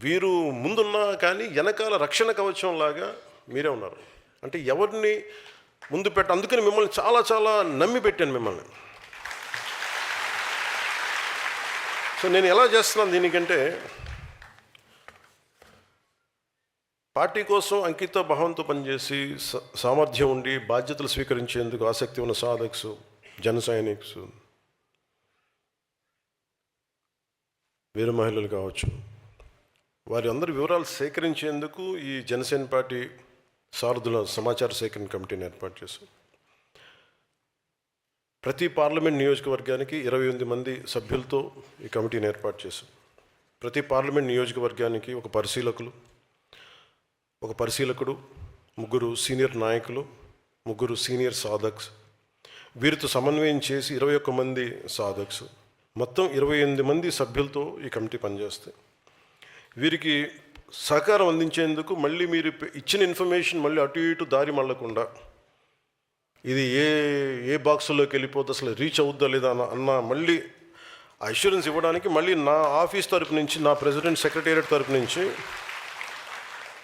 వీరు ముందున్నా కానీ వెనకాల రక్షణ కవచం లాగా మీరే ఉన్నారు. అంటే ఎవరిని ముందు అందుకని మిమ్మల్ని చాలా చాలా నమ్మి పెట్టాను మిమ్మల్ని. సో నేను ఎలా చేస్తున్నాను దీనికంటే, పార్టీ కోసం అంకిత భావంతో పనిచేసి సామర్థ్యం ఉండి బాధ్యతలు స్వీకరించేందుకు ఆసక్తి ఉన్న సాధకులు, జన సైనికులు, వీర మహిళలు కావచ్చు, వారి అందరి వివరాలు సేకరించేందుకు ఈ జనసేన పార్టీ సారథుల సమాచార సేకరణ కమిటీని ఏర్పాటు చేశాం. ప్రతి పార్లమెంట్ నియోజకవర్గానికి 28 మంది సభ్యులతో ఈ కమిటీని ఏర్పాటు చేశాం. ప్రతి పార్లమెంట్ నియోజకవర్గానికి ఒక పరిశీలకుడు, 3 సీనియర్ నాయకులు, 3 సీనియర్ సాధక్స్, వీరితో సమన్వయం చేసి 21 మంది సాధక్స్, మొత్తం 28 మంది సభ్యులతో ఈ కమిటీ పనిచేస్తాయి. వీరికి సహకారం అందించేందుకు మళ్ళీ మీరు ఇచ్చిన ఇన్ఫర్మేషన్ మళ్ళీ అటు ఇటు దారి మళ్ళకుండా, ఇది ఏ బాక్సుల్లోకి వెళ్ళిపోతే అసలు రీచ్ అవుద్దా లేదా అన్న మళ్ళీ అష్యూరెన్స్ ఇవ్వడానికి మళ్ళీ నా ఆఫీస్ తరపు నుంచి, నా ప్రెసిడెంట్ సెక్రటేరియట్ తరపు నుంచి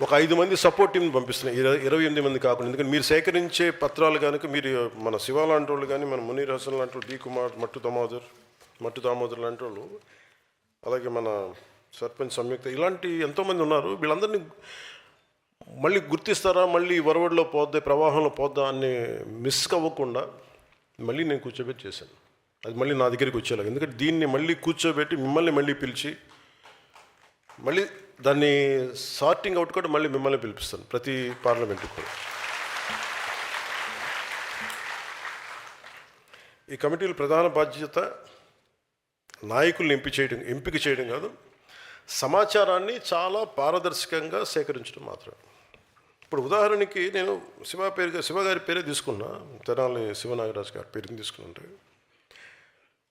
ఒక 5 మంది సపోర్ట్ టీంని పంపిస్తున్నాయి, 28 మంది కాకుండా. ఎందుకంటే మీరు సేకరించే పత్రాలు కనుక మీరు మన శివ లాంటి వాళ్ళు కానీ, మన మునీర్ హసన్ లాంటి వాళ్ళు, డి కుమార్, మట్టు దామోదర్ లాంటి వాళ్ళు, అలాగే మన సర్పంచ్ సంయుక్త, ఇలాంటి ఎంతోమంది ఉన్నారు. వీళ్ళందరినీ మళ్ళీ గుర్తిస్తారా, మళ్ళీ వరవడిలో పోద్దా, ప్రవాహంలో పోద్దా అని మిస్ అవ్వకుండా మళ్ళీ నేను కూర్చోబెట్టి చేశాను. అది మళ్ళీ నా దగ్గరికి వచ్చేలాగా. ఎందుకంటే దీన్ని మళ్ళీ కూర్చోబెట్టి మిమ్మల్ని మళ్ళీ పిలిచి మళ్ళీ దాన్ని సార్టింగ్ అవుట్ కూడా మళ్ళీ మిమ్మల్ని పిలిపిస్తాను ప్రతి పార్లమెంట్కి కూడా. ఈ కమిటీల ప్రధాన బాధ్యత నాయకుల్ని ఎంపిక చేయడం కాదు, సమాచారాన్ని చాలా పారదర్శకంగా సేకరించడం మాత్రమే. ఇప్పుడు ఉదాహరణకి నేను శివ గారి పేరే తీసుకున్నా, తెనాలి శివనాగరాజు గారి పేరుని తీసుకున్నట్టు.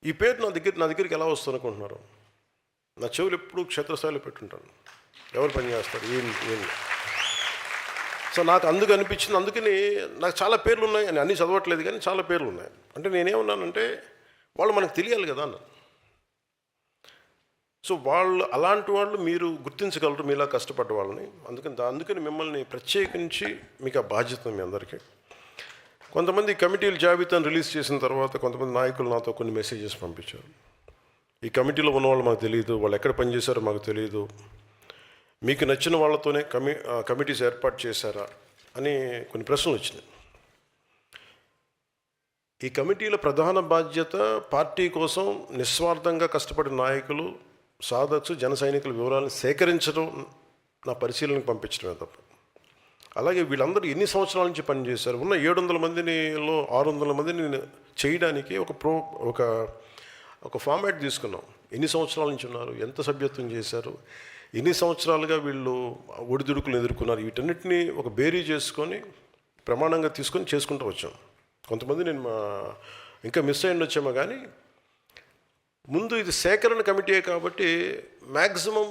ఈ పేరు నా దగ్గరికి ఎలా వస్తుంది అనుకుంటున్నారు? నా చెవులు ఎప్పుడు క్షేత్రస్థాయిలో పెట్టుంటాను, ఎవరు పనిచేస్తారు ఏంటి. సో నాకు అందుకు అనిపించింది. అందుకని నాకు చాలా పేర్లు ఉన్నాయి, అని అన్నీ చదవట్లేదు కానీ చాలా పేర్లు ఉన్నాయి. అంటే నేనేమన్నానంటే వాళ్ళు మనకు తెలియాలి కదా అన్న. సో అలాంటి వాళ్ళు మీరు గుర్తించగలరు, మీలా కష్టపడ్డ వాళ్ళని. అందుకని మిమ్మల్ని ప్రత్యేకించి మీకు ఆ బాధ్యత మీ అందరికీ. కొంతమంది కమిటీల జాబితాను రిలీజ్ చేసిన తర్వాత కొంతమంది నాయకులు నాతో కొన్ని మెసేజెస్ పంపించారు. ఈ కమిటీలో ఉన్న వాళ్ళు మాకు తెలియదు, వాళ్ళు ఎక్కడ పనిచేశారో మాకు తెలియదు, మీకు నచ్చిన వాళ్ళతోనే కమిటీస్ ఏర్పాటు చేశారా అని కొన్ని ప్రశ్నలు వచ్చినాయి. ఈ కమిటీల ప్రధాన బాధ్యత పార్టీ కోసం నిస్వార్థంగా కష్టపడిన నాయకులు, సాధక్స్, జన సైనికుల వివరాలను సేకరించడం, నా పరిశీలనకు పంపించడమే తప్ప. అలాగే వీళ్ళందరూ ఎన్ని సంవత్సరాల నుంచి పనిచేశారు, ఉన్న 700 మందిలో 600 మందిని చేయడానికి ఒక ఫార్మాట్ తీసుకున్నాం. ఎన్ని సంవత్సరాల నుంచి ఉన్నారు, ఎంత సభ్యత్వం చేశారు, ఎన్ని సంవత్సరాలుగా వీళ్ళు ఒడిదుడుకులు ఎదుర్కొన్నారు, వీటన్నిటిని ఒక బేరీ చేసుకొని ప్రమాణంగా తీసుకొని చేసుకుంటూ వచ్చాం. కొంతమంది నేను ఇంకా మిస్ అయ్యి వచ్చామో కానీ ముందు ఇది సేకరణ కమిటీయే కాబట్టి మ్యాక్సిమం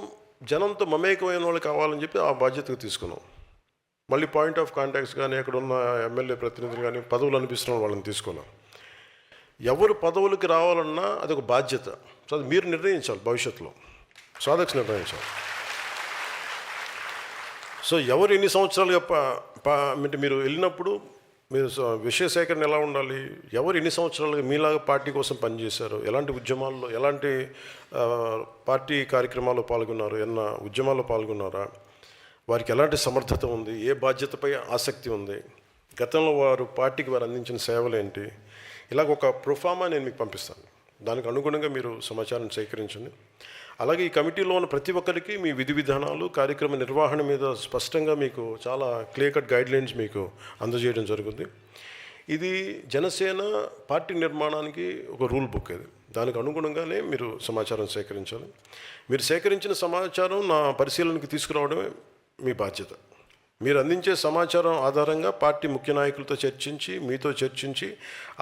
జనంతో మమేకమైన వాళ్ళు కావాలని చెప్పి ఆ బాధ్యతగా తీసుకున్నాం. మళ్ళీ పాయింట్ ఆఫ్ కాంటాక్ట్స్ కానీ, అక్కడ ఉన్న ఎమ్మెల్యే ప్రతినిధులు కానీ, పదవులు అనిపిస్తున్న వాళ్ళని తీసుకున్నాం. ఎవరు పదవులకి రావాలన్నా అదొక బాధ్యత. సో అది మీరు నిర్ణయించాలి, భవిష్యత్తులో సాధక్స్ నిర్ణయించాలి. సో ఎవరు ఎన్ని సంవత్సరాలుగా అంటే మీరు వెళ్ళినప్పుడు మీరు విషయ సేకరణ ఎలా ఉండాలి, ఎవరు ఎన్ని సంవత్సరాలుగా మీలాగా పార్టీ కోసం పనిచేశారు, ఎలాంటి ఉద్యమాల్లో, ఎలాంటి పార్టీ కార్యక్రమాల్లో పాల్గొన్నారు, ఏమన్నా ఉద్యమాల్లో పాల్గొన్నారా, వారికి ఎలాంటి సమర్థత ఉంది, ఏ బాధ్యతపై ఆసక్తి ఉంది, గతంలో వారు పార్టీకి వారు అందించిన సేవలు ఏంటి, ఇలాగ ఒక ప్రొఫార్మా నేను మీకు పంపిస్తాను. దానికి అనుగుణంగా మీరు సమాచారం సేకరించండి. అలాగే ఈ కమిటీలో ఉన్న ప్రతి ఒక్కరికి మీ విధి విధానాలు, కార్యక్రమ నిర్వహణ మీద స్పష్టంగా మీకు చాలా క్లియర్ కట్ గైడ్లైన్స్ మీకు అందజేయడం జరుగుతుంది. ఇది జనసేన పార్టీ నిర్మాణానికి ఒక రూల్ బుక్. ఇది దానికి అనుగుణంగానే మీరు సమాచారం సేకరించాలి. మీరు సేకరించిన సమాచారం నా పరిశీలనకి తీసుకురావడమే మీ బాధ్యత. మీరు అందించే సమాచారం ఆధారంగా పార్టీ ముఖ్య నాయకులతో చర్చించి, మీతో చర్చించి,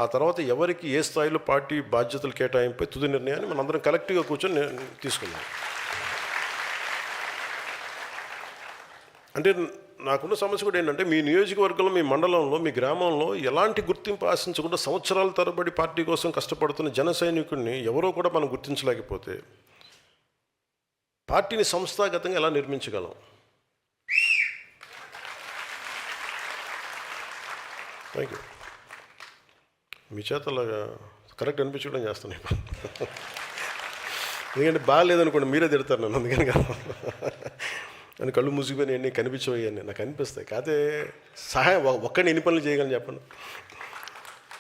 ఆ తర్వాత ఎవరికి ఏ స్థాయిలో పార్టీ బాధ్యతలు కేటాయింపై తుది నిర్ణయాన్ని మనందరం కలెక్టివ్గా కూర్చొని తీసుకున్నాం. అంటే నాకున్న సమస్య కూడా ఏంటంటే, మీ నియోజకవర్గంలో, మీ మండలంలో, మీ గ్రామంలో ఎలాంటి గుర్తింపు ఆశించకుండా సంవత్సరాల తరబడి పార్టీ కోసం కష్టపడుతున్న జన సైనికుడిని ఎవరో కూడా మనం గుర్తించలేకపోతే పార్టీని సంస్థాగతంగా ఎలా నిర్మించగలం? Thank you. మీ చేత అలాగా కరెక్ట్ అనిపించడం చేస్తాను. ఎందుకంటే బాగాలేదనుకోండి మీరే తిడతారు నన్ను, అందుకని కాదు. అని కళ్ళు మూసిపోయి అన్నీ కనిపించవయ్యాన్ని నాకు అనిపిస్తాయి. కాదే సహాయం ఒక్కడిని ఎన్ని పనులు చేయగలను చెప్పండి.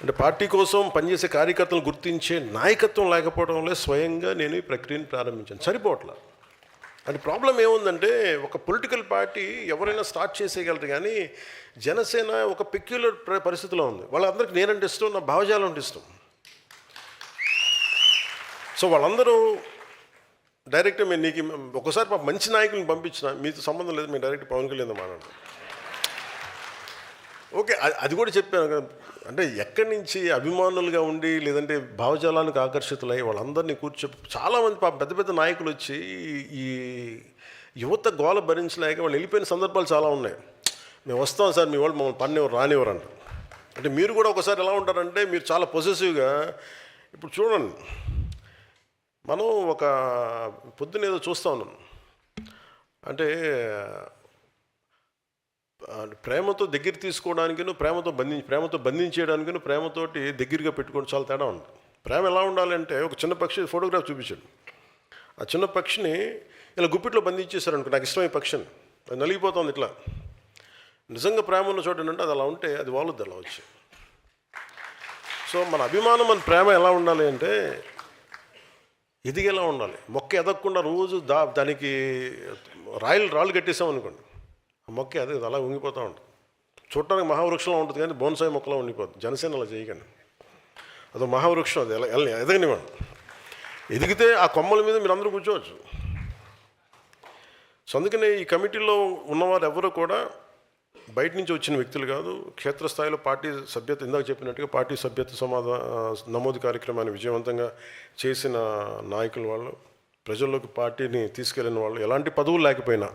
అంటే పార్టీ కోసం పనిచేసే కార్యకర్తలను గుర్తించే నాయకత్వం లేకపోవడంలో స్వయంగా నేను ఈ ప్రక్రియను ప్రారంభించాను. సరిపోవట్లా. అంటే ప్రాబ్లం ఏముందంటే, ఒక పొలిటికల్ పార్టీ ఎవరైనా స్టార్ట్ చేసేయగలరు కానీ జనసేన ఒక పెక్యులర్ పరిస్థితిలో ఉంది. వాళ్ళందరికీ నేనంటే ఇష్టం, నా భావజాలం అంటే ఇష్టం. సో వాళ్ళందరూ డైరెక్ట్గా మీరు నీకు ఒకసారి మంచి నాయకులను పంపించిన మీతో సంబంధం లేదు, మీరు డైరెక్ట్ పవన్ కళ్యాణ్ మాట్లాడండి. ఓకే, అది కూడా చెప్పాను కదా. అంటే ఎక్కడి నుంచి అభిమానులుగా ఉండి లేదంటే భావజాలానికి ఆకర్షితులై వాళ్ళందరినీ చాలామంది పెద్ద పెద్ద నాయకులు వచ్చి ఈ యువత గోల భరించలేక వాళ్ళు వెళ్ళిపోయిన సందర్భాలు చాలా ఉన్నాయి. మేము వస్తాం సార్, మీ వాళ్ళు మమ్మల్ని పనివారు రానివ్వరంట. అంటే మీరు కూడా ఒకసారి ఎలా ఉంటారంటే, మీరు చాలా పొసెసివ్గా. ఇప్పుడు చూడండి, మనం పొద్దున్న ఏదో చూస్తూ ఉన్నాం. అంటే ప్రేమతో దగ్గర తీసుకోవడానికిను ప్రేమతో బంధించేయడానికిను ప్రేమతోటి దగ్గరగా పెట్టుకోవడం చాలా తేడా ఉంది. ప్రేమ ఎలా ఉండాలంటే, ఒక చిన్న పక్షి ఫోటోగ్రాఫ్ చూపించాడు. ఆ చిన్న పక్షిని ఇలా గుప్పిట్లో బంధించేశారు అనుకో, నాకు ఇష్టమైన పక్షిని, అది నలిగిపోతుంది ఇట్లా. నిజంగా ప్రేమ ఉన్న చోట ఏంటంటే అది అలా ఉంటే అది వాలుద్ది అలా వచ్చి. సో మన అభిమానం, మన ప్రేమ ఎలా ఉండాలి అంటే ఎదిగేలా ఉండాలి. మొక్క ఎదగకుండా రోజు దానికి రాళ్ళు కట్టేసాం అనుకోండి, ఆ మొక్క ఎదగదు, అలా ఉంగిపోతూ ఉంటుంది. చూడటానికి మహావృక్షంలో ఉంటుంది కానీ బోన్సాయి మొక్కలా ఉండిపోతుంది. జనసేన అలా చేయకండి, అదో మహావృక్షం, అది ఎదగనివ్వండి. ఎదిగితే ఆ కొమ్మల మీద మీరు అందరూ కూర్చోవచ్చు. సో అందుకనే ఈ కమిటీలో ఉన్నవారు ఎవరు కూడా బయట నుంచి వచ్చిన వ్యక్తులు కాదు. క్షేత్రస్థాయిలో పార్టీ సభ్యత, ఇందాక చెప్పినట్టుగా పార్టీ సభ్యత నమోదు కార్యక్రమాన్ని విజయవంతంగా చేసిన నాయకులు వాళ్ళు, ప్రజల్లోకి పార్టీని తీసుకెళ్ళిన వాళ్ళు, ఎలాంటి పదవులు లేకపోయినా,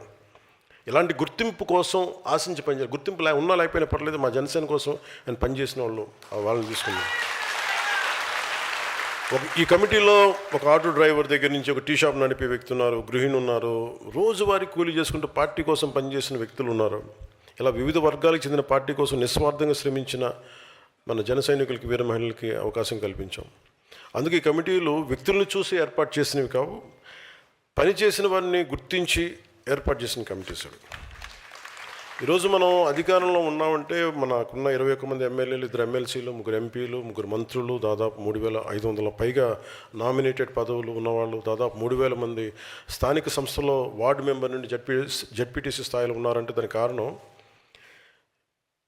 ఎలాంటి గుర్తింపు కోసం ఆశించి పనిచేయాలి, గుర్తింపు ఉన్నా లేకపోయినా పర్లేదు, మా జనసేన కోసం ఆయన పనిచేసిన వాళ్ళని తీసుకున్నాం. ఈ కమిటీలో ఒక ఆటో డ్రైవర్ దగ్గర నుంచి ఒక టీ షాప్ నడిపే వ్యక్తి ఉన్నారు, గృహిణి ఉన్నారు, రోజువారీ కూలీ చేసుకుంటూ పార్టీ కోసం పనిచేసిన వ్యక్తులు ఉన్నారు. ఇలా వివిధ వర్గాలకు చెందిన పార్టీ కోసం నిస్వార్థంగా శ్రమించిన మన జన సైనికులకి, వీర మహిళలకి అవకాశం కల్పించాం. అందుకే ఈ కమిటీలు వ్యక్తులను చూసి ఏర్పాటు చేసినవి కావు, పనిచేసిన వారిని గుర్తించి ఏర్పాటు చేసిన కమిటీస్ అవి. ఈరోజు మనం అధికారంలో ఉన్నామంటే మనకున్న 21 మంది ఎమ్మెల్యేలు, 2 ఎమ్మెల్సీలు, 3 ఎంపీలు, 3 మంత్రులు, దాదాపు 3500 పైగా నామినేటెడ్ పదవులు ఉన్నవాళ్ళు, దాదాపు 3000 మంది స్థానిక సంస్థలో వార్డు మెంబర్ నుండి జడ్పీటీసీ స్థాయిలో ఉన్నారంటే దానికి కారణం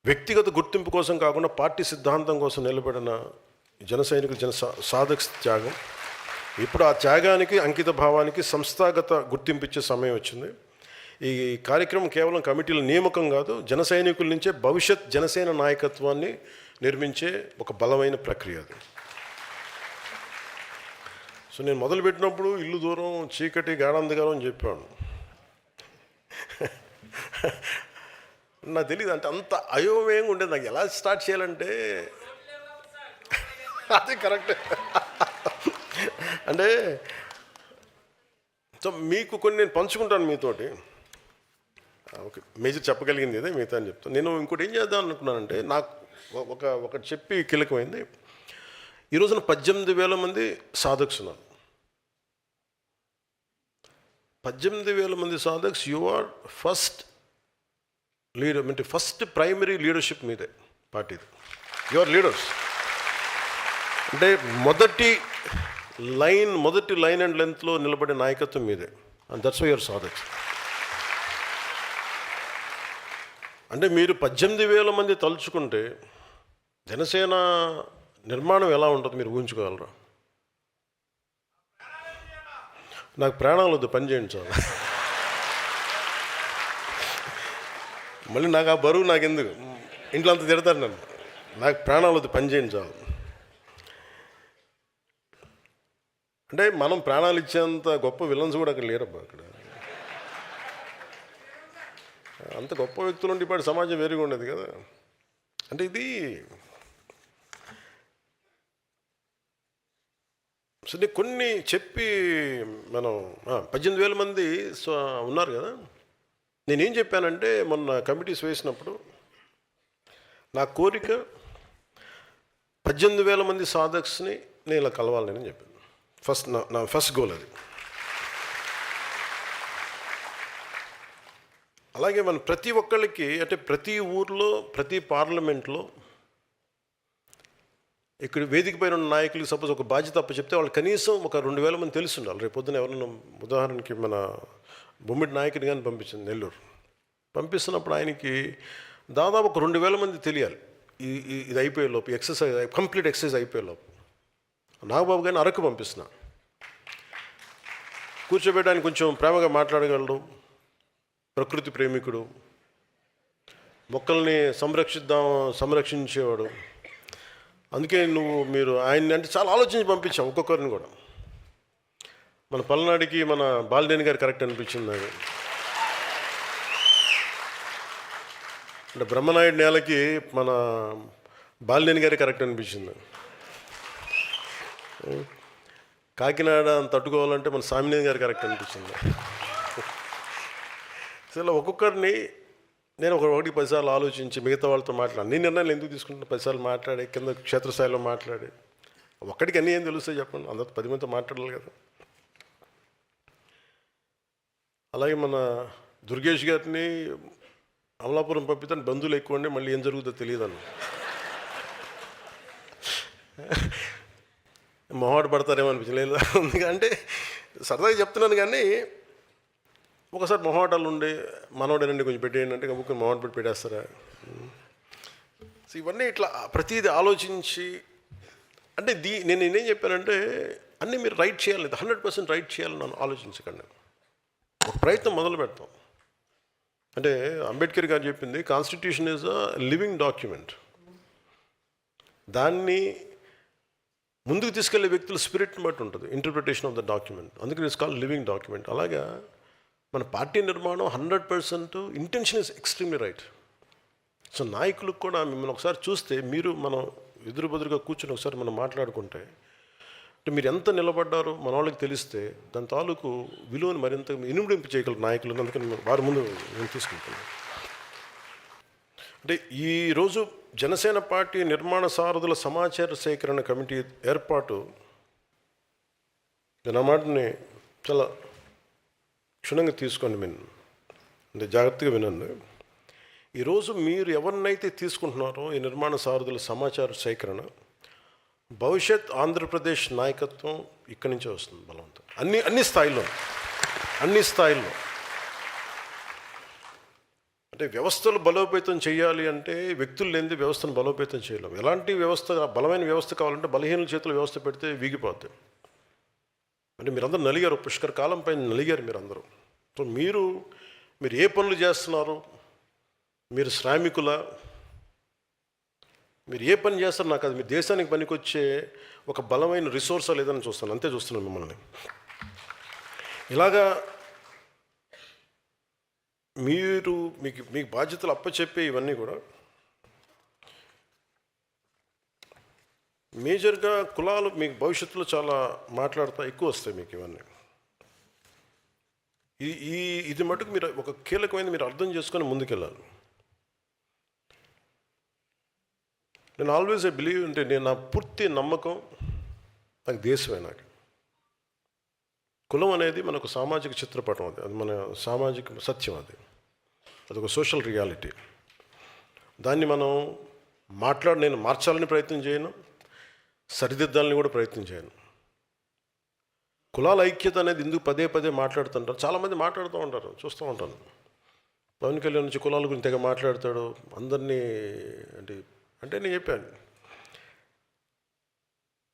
వ్యక్తిగత గుర్తింపు కోసం కాకుండా పార్టీ సిద్ధాంతం కోసం నిలబడిన జన సైనికులు, సాధక త్యాగం. ఇప్పుడు ఆ త్యాగానికి, అంకిత భావానికి సంస్థాగత గుర్తింపు ఇచ్చే సమయం వచ్చింది. ఈ కార్యక్రమం కేవలం కమిటీల నియామకం కాదు, జన సైనికుల నుంచే భవిష్యత్ జనసేన నాయకత్వాన్ని నిర్మించే ఒక బలమైన ప్రక్రియ అది. సో నేను మొదలుపెట్టినప్పుడు ఇల్లు దూరం, చీకటి, గాఢాంధకారం అని చెప్పాను. నాకు తెలియదు, అంటే అంత అయోమయంగా ఉండేది. నాకు ఎలా స్టార్ట్ చేయాలంటే అదే కరెక్ట్. అంటే సో మీకు కొన్ని నేను పంచుకుంటాను మీతోటి. ఓకే, మేజర్ చెప్పగలిగింది ఇదే, మిగతా అని చెప్తాను. నేను ఇంకోటి ఏం చేద్దాం అనుకున్నానంటే, నాకు ఒకటి చెప్పి కీలకమైంది. ఈ రోజున 18,000 మంది సాధక్స్ ఉన్నారు. 18,000 మంది సాధక్స్. యు ఆర్ ఫస్ట్ లీడర్, అంటే ఫస్ట్ ప్రైమరీ లీడర్షిప్ మీదే పార్టీది. You are leaders. అంటే మొదటి లైన్ అండ్ లెంత్లో నిలబడే నాయకత్వం మీదే. అండ్ దట్స్ వై యువర్ సాధక్స్. అంటే మీరు 18,000 మంది తలుచుకుంటే జనసేన నిర్మాణం ఎలా ఉంటుంది మీరు ఊహించుకోగలరా? నాకు ప్రాణాలు వద్దు, పని చేయండి చాలు. మళ్ళీ నాకు ఆ బరువు నాకెందుకు, ఇంట్లో అంత తిడతారు నన్ను. నాకు ప్రాణాలు వద్దు, పని చేయండి చాలు. అంటే మనం ప్రాణాలు ఇచ్చేంత గొప్ప విలన్స్ కూడా అక్కడ లేరబ్బా. అక్కడ అంత గొప్ప వ్యక్తులు ఉంటే ఇప్పటి సమాజం వేరుగా ఉండేది కదా. అంటే ఇది సో కొన్ని చెప్పి మనం 18,000 మంది ఉన్నారు కదా. నేనేం చెప్పానంటే, మొన్న కమిటీస్ వేసినప్పుడు నా కోరిక 18,000 మంది సాధక్స్ని నేను ఇలా కలవాలని చెప్పాను. నా ఫస్ట్ గోల్ అది. అలాగే మనం ప్రతి ఒక్కళ్ళకి, అంటే ప్రతి ఊర్లో, ప్రతి పార్లమెంట్లో, ఇక్కడ వేదిక పైన ఉన్న నాయకులకి సపోజ్ ఒక బాధ్యత అప్ప చెప్తే వాళ్ళు కనీసం ఒక 2,000 మంది తెలిసి ఉండాలి. రేపు పొద్దున ఎవరైనా, ఉదాహరణకి మన బొమ్మిడి నాయకుని కానీ పంపించింది నెల్లూరు, పంపిస్తున్నప్పుడు ఆయనకి దాదాపు ఒక 2,000 మంది తెలియాలి. ఇది అయిపోయేలోపు, కంప్లీట్ ఎక్సర్సైజ్ అయిపోయేలోపు. నాగబాబు గారిని అరకు పంపిస్తున్నా, కూర్చోబెట్టడానికి కొంచెం ప్రేమగా మాట్లాడగలడు, ప్రకృతి ప్రేమికుడు, మొక్కల్ని సంరక్షించేవాడు. అందుకే మీరు ఆయన్ని అంటే చాలా ఆలోచించి పంపించాం ఒక్కొక్కరిని కూడా. మన పల్నాడికి మన బాలినేని గారు కరెక్ట్ అనిపించింది నాకు. అంటే బ్రహ్మనాయుడు నేలకి మన బాలినేని గారి కరెక్ట్ అనిపించింది. కాకినాడ తట్టుకోవాలంటే మన సామినేని గారు కరెక్ట్ అనిపించింది. అసలు ఒక్కొక్కరిని నేను ఒకటి 10 సార్లు ఆలోచించి మిగతా వాళ్ళతో మాట్లాడి అన్ని నిర్ణయాలు ఎందుకు తీసుకుంటున్నా, 10 సార్లు మాట్లాడి కింద క్షేత్రస్థాయిలో మాట్లాడి ఒక్కడికి అన్నీ ఏం తెలుస్తాయి చెప్పండి, అందరూ 10 మందితో మాట్లాడాలి కదా. అలాగే మన దుర్గేష్ గారిని అమలాపురం పంపితే బంధువులు ఎక్కువ అండి, మళ్ళీ ఏం జరుగుతుందో తెలియదన్న మొహాట పడతారేమో అనిపించలేదు. ఎందుకంటే సరదాగా చెప్తున్నాను, కానీ ఒకసారి మొహాటాలు ఉండి మనోడేనండి కొంచెం పెట్టేయండి అంటే కబుక్కి మొహాట పెట్టి పెట్టేస్తారా. సో ఇవన్నీ ఇట్లా ప్రతిదీ ఆలోచించి అంటే నేను నేనేం చెప్పానంటే అన్నీ మీరు రైట్ చేయాలి, 100% రైట్ చేయాలని నన్ను ఆలోచించకండి. ఒక ప్రయత్నం మొదలు పెడతాం. అంటే అంబేద్కర్ గారు చెప్పింది constitution is a living document. దాన్ని ముందుకు తీసుకెళ్లే వ్యక్తుల స్పిరిట్ని బట్టి ఉంటుంది ఇంటర్ప్రిటేషన్ ఆఫ్ ద డాక్యుమెంట్. అందుకని ఇట్స్ కాల్డ్ లివింగ్ డాక్యుమెంట్. అలాగా మన పార్టీ నిర్మాణం 100% intention is extremely right. So నాయకులకు కూడా మిమ్మల్ని ఒకసారి చూస్తే మీరు మనం ఎదురుబెదురుగా కూర్చొని ఒకసారి మనం మాట్లాడుకుంటే అంటే మీరు ఎంత నిలబడ్డారో మన వాళ్ళకి తెలిస్తే దాని తాలూకు విలువను మరింత ఇనుమడింపు చేయగలరు నాయకులు. అందుకని వారి ముందు నేను తీసుకుంటున్నాను. అంటే ఈరోజు జనసేన పార్టీ నిర్మాణ సారథుల సమాచార సేకరణ కమిటీ ఏర్పాటు, నేను ఆ మాటని చాలా క్షుణ్ణంగా తీసుకోండి, అంటే జాగ్రత్తగా వినండి. ఈరోజు మీరు ఎవరినైతే తీసుకుంటున్నారో ఈ నిర్మాణ సారథుల సమాచార సేకరణ, భవిష్యత్ ఆంధ్రప్రదేశ్ నాయకత్వం ఇక్కడి నుంచే వస్తుంది బలవంతం. అన్ని స్థాయిల్లో అంటే వ్యవస్థలు బలోపేతం చేయాలి అంటే వ్యక్తులు లేనిది వ్యవస్థను బలోపేతం చేయలేము. ఎలాంటి వ్యవస్థ, బలమైన వ్యవస్థ కావాలంటే బలహీనుల చేతుల వ్యవస్థ పెడితే వీగిపోద్ది. అంటే మీరందరూ నలిగారు, పుష్కర కాలం పైన నలిగారు మీరందరూ. సో మీరు ఏ పనులు చేస్తున్నారు, మీరు శ్రామికుల, మీరు ఏ పని చేస్తారు నాకు అది మీ దేశానికి పనికొచ్చే ఒక బలమైన రిసోర్సా లేదని చూస్తాను, అంతే చూస్తున్నాను మిమ్మల్ని. ఇలాగా మీరు మీకు బాధ్యతలు అప్పచెప్పే ఇవన్నీ కూడా మేజర్గా కులాలు మీకు భవిష్యత్తులో చాలా మాట్లాడుతూ ఎక్కువ వస్తాయి మీకు ఇవన్నీ. ఇది మటుకు మీరు ఒక కీలకమైన మీరు అర్థం చేసుకొని ముందుకెళ్ళాలి. నేను ఆల్వేస్ ఐ బిలీవ్, అంటే నేను నా పూర్తి నమ్మకం నాకు దేశమే. నాకు కులం అనేది మనకు సామాజిక చిత్రపటం, అది మన సామాజిక సత్యం, అదొక సోషల్ రియాలిటీ. దాన్ని మనం నేను మార్చాలని ప్రయత్నం చేయను, సరిదిద్దాలని కూడా ప్రయత్నం చేయను. కులాల ఐక్యత అనేది ఎందుకు పదే మాట్లాడుతుంటారు, చాలామంది మాట్లాడుతూ ఉంటారు, చూస్తూ ఉంటాను. పవన్ కళ్యాణ్ నుంచి కులాల గురించి తెగ మాట్లాడతాడు అందరినీ. అంటే నేను చెప్పాను,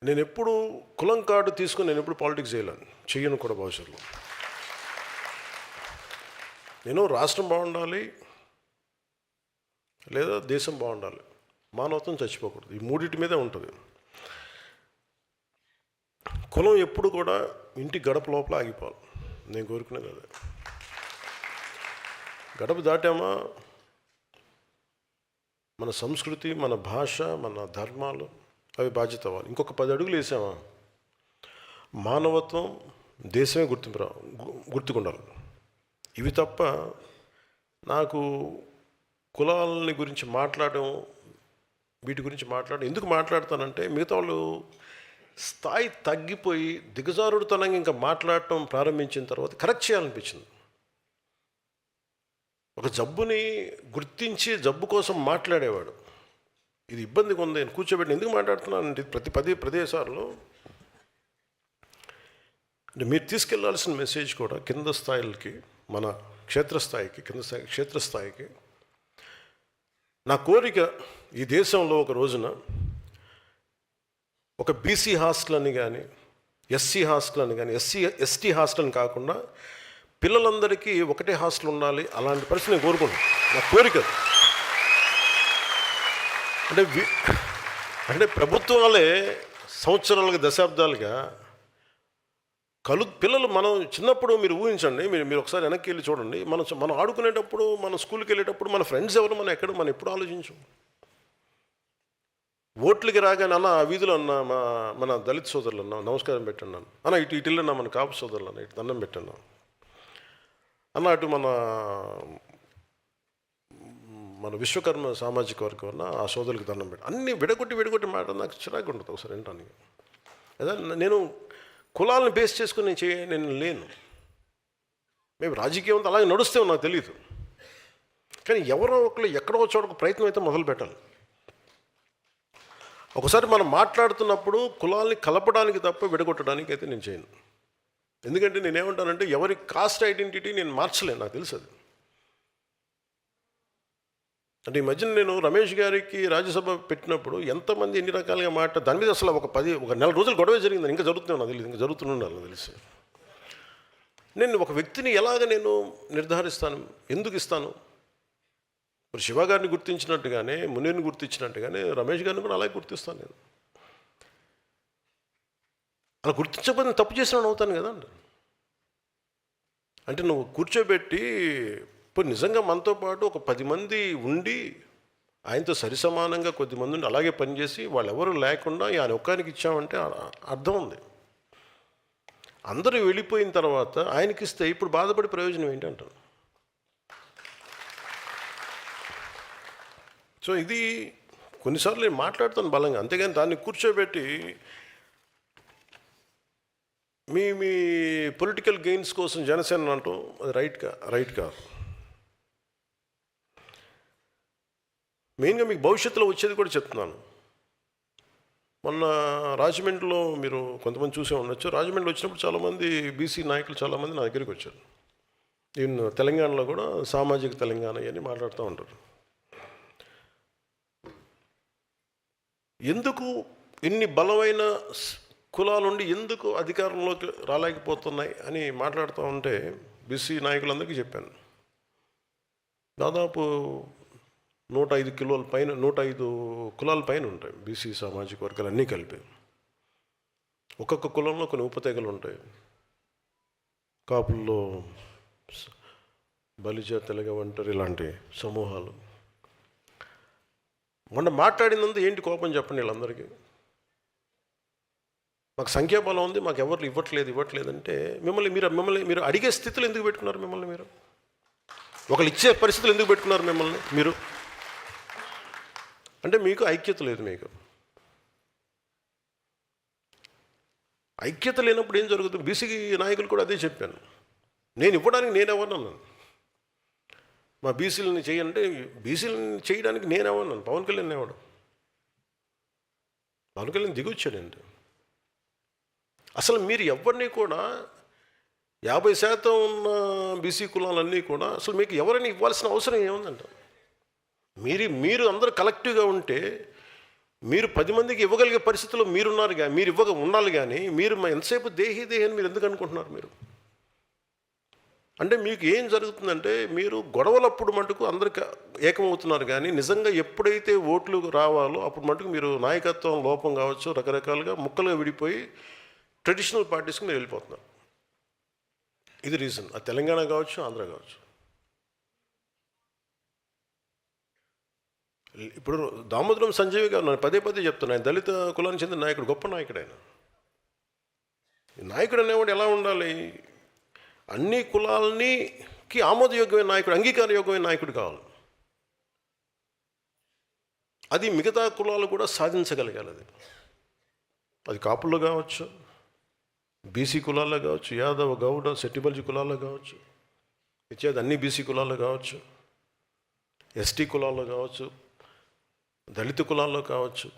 నేను ఎప్పుడు కులం కార్డు తీసుకుని నేను ఎప్పుడు పాలిటిక్స్ చేయను కూడా భవిష్యత్తులో. నేను రాష్ట్రం బాగుండాలి లేదా దేశం బాగుండాలి, మానవత్వం చచ్చిపోకూడదు, ఈ మూడింటి మీదే ఉంటుంది. కులం ఎప్పుడు కూడా ఇంటి గడప లోపల ఆగిపోవాలి, నేను కోరుకునేది అదే. గడప దాటామా మన సంస్కృతి, మన భాష, మన ధర్మాలు అవి బాధ్యత అవ్వాలి. ఇంకొక 10 అడుగులు వేసామా మానవత్వం, దేశమే గుర్తుకుండాలి. ఇవి తప్ప నాకు కులాలని గురించి మాట్లాడడం, వీటి గురించి మాట్లాడడం ఎందుకు మాట్లాడతానంటే మిగతా వాళ్ళు స్థాయి తగ్గిపోయి దిగజారుడుతనంగా ఇంకా మాట్లాడటం ప్రారంభించిన తర్వాత కరెక్ట్ చేయాలనిపించింది. ఒక జబ్బుని గుర్తించి జబ్బు కోసం మాట్లాడేవాడు, ఇది ఇబ్బందిగా ఉంది నేను కూర్చోబెట్టి ఎందుకు మాట్లాడుతున్నానంటే ప్రతి ప్రదేశాల్లో అంటే మీరు తీసుకెళ్లాల్సిన మెసేజ్ కూడా కింద స్థాయిలకి, మన క్షేత్రస్థాయికి నా కోరిక ఈ దేశంలో ఒక రోజున ఒక బీసీ హాస్టల్ అని కానీ, ఎస్సీ హాస్టల్ అని కానీ, ఎస్టీ హాస్టల్ అని కాకుండా పిల్లలందరికీ ఒకటే హాస్టల్ ఉండాలి, అలాంటి పరిస్థితి నేను కోరుకుంటున్నాను. నా కోరిక అంటే ప్రభుత్వాలే సంవత్సరాలుగా, దశాబ్దాలుగా పిల్లలు మనం చిన్నప్పుడు మీరు ఊహించండి, మీరు ఒకసారి వెనక్కి వెళ్ళి చూడండి, మనం ఆడుకునేటప్పుడు, మన స్కూల్కి వెళ్ళేటప్పుడు మన ఫ్రెండ్స్ ఎవరు, మనం ఎప్పుడు ఆలోచించు. ఓట్లకి రాగానే అన్న ఆ వీధిలో అన్న మన దళిత సోదరులు అన్న నమస్కారం పెట్టండి అన్న, ఇటు ఇటున్నా మన కాపు సోదరులు అన్న ఇటు దండం పెట్టండి అన్న, అటు మన మన విశ్వకర్మ సామాజిక వర్గం ఉన్న ఆ సోదరులకు దండం పెట్టి అన్నీ విడగొట్టి మాట నాకు చిరాకు ఉంటుంది ఒకసారి వినడానికి. అదే నేను కులాలను బేస్ చేసుకుని నేను లేను. మేము రాజకీయం అంతా అలాగే నడుస్తే నాకు తెలియదు. కానీ ఎవరో ఒకరు ఎక్కడో చోట ఒక ప్రయత్నం అయితే మొదలు పెట్టాలి. ఒకసారి మనం మాట్లాడుతున్నప్పుడు కులాల్ని కలపడానికి తప్ప విడగొట్టడానికి అయితే నేను చేయను. ఎందుకంటే నేనేమంటానంటే ఎవరి కాస్ట్ ఐడెంటిటీ నేను మార్చలేను, నాకు తెలుసు అది. అంటే ఈ మధ్యన నేను రమేష్ గారికి రాజ్యసభ పెట్టినప్పుడు ఎంతమంది ఎన్ని రకాలుగా దాని మీద అసలు ఒక నెల రోజులు గొడవ జరిగింది. ఇంకా జరుగుతున్నాను నాకు తెలియదు, ఇంకా జరుగుతుండాలి నాకు తెలిసి. నేను ఒక వ్యక్తిని ఎలాగ నేను నిర్ధారిస్తాను, ఎందుకు ఇస్తాను? ఇప్పుడు శివ గారిని గుర్తించినట్టుగానే, మునీర్ని గుర్తించినట్టుగానే రమేష్ గారిని కూడా అలాగే గుర్తిస్తాను నేను. అలా గుర్తించకపోతే నేను తప్పు చేసిన అవుతాను కదా అండి. అంటే నువ్వు కూర్చోబెట్టి ఇప్పుడు నిజంగా మనతో పాటు ఒక 10 మంది ఉండి ఆయనతో సరిసమానంగా కొద్దిమంది ఉండి అలాగే పనిచేసి వాళ్ళు ఎవరు లేకుండా ఆయన ఒక్కరికి ఇచ్చామంటే అర్థం ఉంది. అందరూ వెళ్ళిపోయిన తర్వాత ఆయనకి ఇస్తే ఇప్పుడు బాధపడే ప్రయోజనం ఏంటంటాను. సో ఇది కొన్నిసార్లు నేను మాట్లాడుతాను బలంగా, అంతేగాని దాన్ని కూర్చోబెట్టి మీ పొలిటికల్ గెయిన్స్ కోసం జనసేన అంటూ అది రైట్ కాదు. మెయిన్గా మీకు భవిష్యత్తులో వచ్చేది కూడా చెప్తున్నాను. మొన్న రాజమండ్రిలో మీరు కొంతమంది చూసే ఉండొచ్చు. రాజమండ్రి వచ్చినప్పుడు చాలామంది బీసీ నాయకులు చాలామంది నా దగ్గరికి వచ్చారు. ఈవెన్ తెలంగాణలో కూడా సామాజిక తెలంగాణ అని మాట్లాడుతూ ఉంటారు. ఎందుకు ఇన్ని బలమైన కులాలుండి ఎందుకు అధికారంలోకి రాలేకపోతున్నాయి అని మాట్లాడుతూ ఉంటే బీసీ నాయకులందరికీ చెప్పాను. దాదాపు 105 కులాల పైన ఉంటాయి బీసీ సామాజిక వర్గాలు అన్నీ కలిపి. ఒక్కొక్క కులంలో కొన్ని ఉపతెగలు ఉంటాయి. కాపుల్లో బలిజ, తెలగ, ఒంటరి ఇలాంటి సమూహాలు. మొన్న మాట్లాడినందు ఏంటి కోపం చెప్పండి వీళ్ళందరికీ. మాకు సంఖ్యాబలం ఉంది, మాకు ఎవరు ఇవ్వట్లేదంటే మిమ్మల్ని మీరు అడిగే స్థితిలో ఎందుకు పెట్టుకున్నారు? మిమ్మల్ని మీరు ఒకళ్ళు ఇచ్చే పరిస్థితులు ఎందుకు పెట్టుకున్నారు మిమ్మల్ని మీరు? అంటే మీకు ఐక్యత లేదు. మీకు ఐక్యత లేనప్పుడు ఏం జరుగుతుంది? బీసీ నాయకులు కూడా అదే చెప్పాను. నేను ఇవ్వడానికి నేనెవరన్నాను? మా బీసీలని చేయంటే బీసీలని చేయడానికి నేనెవరన్నాను? పవన్ కళ్యాణ్ ఎవడు? పవన్ కళ్యాణ్ దిగొచ్చాడండి. అసలు మీరు ఎవరిని కూడా 50% ఉన్న బీసీ కులాలన్నీ కూడా అసలు మీకు ఎవరైనా ఇవ్వాల్సిన అవసరం ఏముందంట? మీరు అందరూ కలెక్టివ్గా ఉంటే మీరు 10 మందికి ఇవ్వగలిగే పరిస్థితుల్లో మీరున్నారు. మీరు ఉండాలి. కానీ మీరు ఎంతసేపు దేహి అని మీరు ఎందుకు అనుకుంటున్నారు? మీరు అంటే మీకు ఏం జరుగుతుందంటే మీరు గొడవలప్పుడు మటుకు అందరికి ఏకమవుతున్నారు. కానీ నిజంగా ఎప్పుడైతే ఓట్లు రావాలో అప్పుడు మటుకు మీరు నాయకత్వం లోపం కావచ్చు, రకరకాలుగా ముక్కలుగా విడిపోయి ట్రెడిషనల్ పార్టీస్కి మీరు వెళ్ళిపోతున్నారు. ఇది రీజన్. అది తెలంగాణ కావచ్చు, ఆంధ్ర కావచ్చు. ఇప్పుడు దామోదరం సంజయ్ గారు నేను పదే చెప్తున్నాను, ఆయన దళిత కులానికి చెందిన నాయకుడు, గొప్ప నాయకుడు. ఆయన నాయకుడు అనేవాడు ఎలా ఉండాలి? అన్ని కులాలకి ఆమోదయోగ్యమైన నాయకుడు, అంగీకారయోగ్యమైన నాయకుడు కావాలి. అది మిగతా కులాలు కూడా సాధించగలగాలి. అది కాపుల్లో కావచ్చు, బీసీ కులాల్లో కావచ్చు, యాదవ, గౌడ, సెట్టిబల్జీ కులాల్లో కావచ్చు, ఇచ్చేది అన్ని బీసీ కులాల్లో కావచ్చు, ఎస్టీ కులాల్లో కావచ్చు, దళిత కులాల్లో కావచ్చు.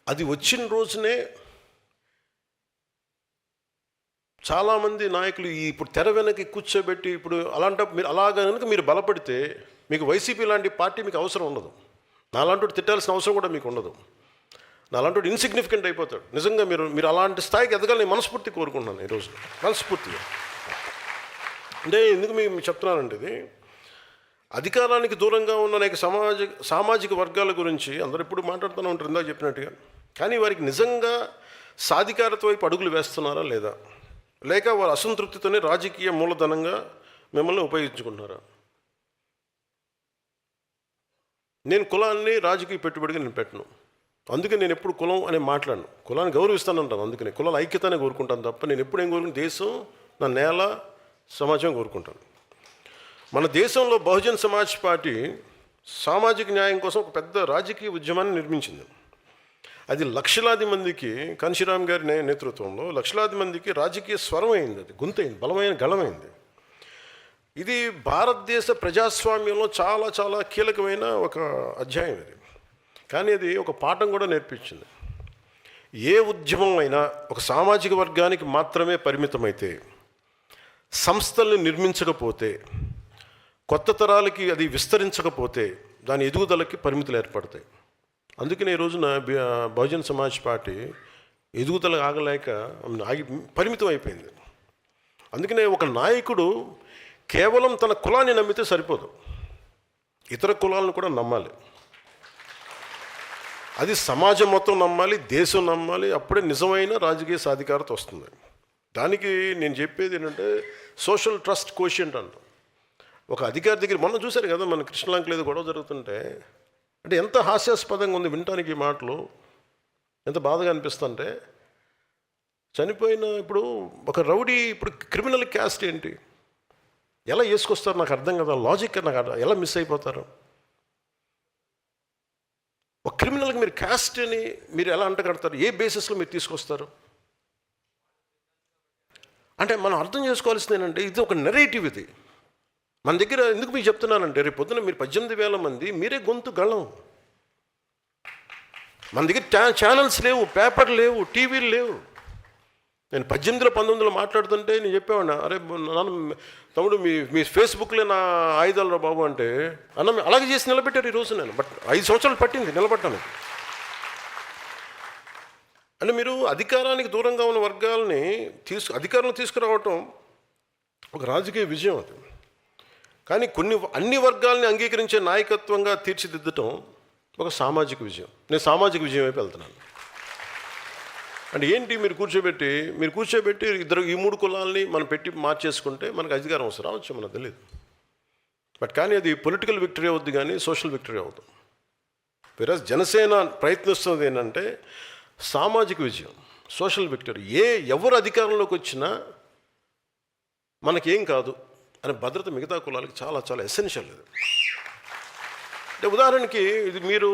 అది వచ్చిన రోజునే చాలామంది నాయకులు ఇప్పుడు తెర వెనక్కి కూర్చోబెట్టి ఇప్పుడు అలాంటప్పుడు మీరు కనుక మీరు బలపడితే మీకు వైసీపీ లాంటి పార్టీ మీకు అవసరం ఉండదు. నాలాంటి తిట్టాల్సిన అవసరం కూడా మీకు ఉండదు. నాలాంటి ఇన్సిగ్నిఫికెంట్ అయిపోతాడు. నిజంగా మీరు అలాంటి స్థాయికి ఎదగాలని మనస్ఫూర్తి కోరుకుంటున్నాను ఈరోజు, మనస్ఫూర్తిగా. అంటే ఎందుకు మీకు చెప్తున్నానంటే, ఇది అధికారానికి దూరంగా ఉన్న అనేక సామాజిక వర్గాల గురించి అందరూ ఇప్పుడు మాట్లాడుతూనే ఉంటారు ఇందాక చెప్పినట్టుగా. కానీ వారికి నిజంగా సాధికారత వైపు అడుగులు వేస్తున్నారా లేదా, లేక వారు అసంతృప్తితోనే రాజకీయ మూలధనంగా మిమ్మల్ని ఉపయోగించుకుంటున్నారా? నేను కులాన్ని రాజకీయ పెట్టుబడిగా నేను పెట్టను. అందుకే నేను ఎప్పుడు కులం అని మాట్లాడను. కులాన్ని గౌరవిస్తానంటాను. అందుకని కులాల ఐక్యతనే కోరుకుంటాను తప్ప నేను ఎప్పుడు ఏం కోరుకుంటాను? దేశం, నా నేల, సమాజం కోరుకుంటాను. మన దేశంలో బహుజన్ సమాజ్ పార్టీ సామాజిక న్యాయం కోసం ఒక పెద్ద రాజకీయ ఉద్యమాన్ని నిర్మించింది. అది లక్షలాది మందికి, కాంశీరామ్ గారి నేతృత్వంలో లక్షలాది మందికి రాజకీయ స్వరం అయింది, అది గొంతైంది, బలమైన గళమైంది. ఇది భారతదేశ ప్రజాస్వామ్యంలో చాలా చాలా కీలకమైన ఒక అధ్యాయం ఇది. కానీ అది ఒక పాఠం కూడా నేర్పించింది. ఏ ఉద్యమం అయినా ఒక సామాజిక వర్గానికి మాత్రమే పరిమితమైతే, సంస్థల్ని నిర్మించకపోతే, కొత్త తరాలకి అది విస్తరించకపోతే దాని ఎదుగుదలకి పరిమితులు ఏర్పడతాయి. అందుకనే ఈ రోజున బహుజన్ సమాజ్ పార్టీ ఎదుగుదల ఆగలేక పరిమితం అయిపోయింది. అందుకనే ఒక నాయకుడు కేవలం తన కులాన్ని నమ్మితే సరిపోదు, ఇతర కులాలను కూడా నమ్మాలి. అది సమాజం మొత్తం నమ్మాలి, దేశం నమ్మాలి. అప్పుడే నిజమైన రాజకీయ సాధికారత వస్తుంది. దానికి నేను చెప్పేది ఏంటంటే సోషల్ ట్రస్ట్ కోషియంట్ అంట. ఒక అధికారి దగ్గర మొన్న చూశారు కదా, మన కృష్ణలంకలో ఏదో గొడవ జరుగుతుంటే, అంటే ఎంత హాస్యాస్పదంగా ఉంది వినటానికి ఈ మాటలు, ఎంత బాధగా అనిపిస్తుంటే. చనిపోయిన ఇప్పుడు ఒక రౌడీ, ఇప్పుడు క్రిమినల్ క్యాస్ట్ ఏంటి, ఎలా వేసుకొస్తారు నాకు అర్థం కదా, లాజిక్ నాకు ఎలా మిస్ అయిపోతారు. ఒక క్రిమినల్కి మీరు క్యాస్ట్ అని మీరు ఎలా అంటగడతారు, ఏ బేసిస్లో మీరు తీసుకొస్తారు అంటే మనం అర్థం చేసుకోవాల్సింది ఏంటంటే ఇది ఒక నెరేటివ్. ఇది మన దగ్గర ఎందుకు మీకు చెప్తున్నానంటే, రేపు పొద్దున మీరు 18,000 మంది మీరే గొంతు గళం. మన దగ్గర ఛానల్స్ లేవు, పేపర్ లేవు, టీవీలు లేవు. నేను 18, 19 మాట్లాడుతుంటే నేను చెప్పేవాడినా, అరే నాన్న తమ్ముడు మీ ఫేస్బుక్లో నా ఆయుధాలు రా బాబు అంటే, అన్న అలాగే చేసి నిలబెట్టారు ఈరోజు. నేను 5 సంవత్సరాలు పట్టింది నిలబడ్డానికి. అంటే మీరు అధికారానికి దూరంగా ఉన్న వర్గాలని అధికారంలో తీసుకురావటం ఒక రాజకీయ విజయం అది. కానీ అన్ని వర్గాలని అంగీకరించే నాయకత్వంగా తీర్చిదిద్దటం ఒక సామాజిక విజయం. నేను సామాజిక విజయం వైపు వెళ్తున్నాను. అంటే ఏంటి, మీరు కూర్చోబెట్టి ఈ 3 కులాలని మనం పెట్టి మార్చేసుకుంటే మనకు అధికారం వస్తుంది, రావచ్చు, మనకు తెలియదు. బట్ కానీ అది పొలిటికల్ విక్టరీ అవుద్ది కానీ సోషల్ విక్టరీ అవుతుంది. వేరస్ జనసేన ప్రయత్నిస్తున్నది ఏంటంటే సామాజిక విజయం, సోషల్ విక్టరీ. ఎవరు అధికారంలోకి వచ్చినా మనకేం కాదు అనే భద్రత మిగతా కులాలకి చాలా చాలా ఎసెన్షియల్. ఇది అంటే ఉదాహరణకి, ఇది మీరు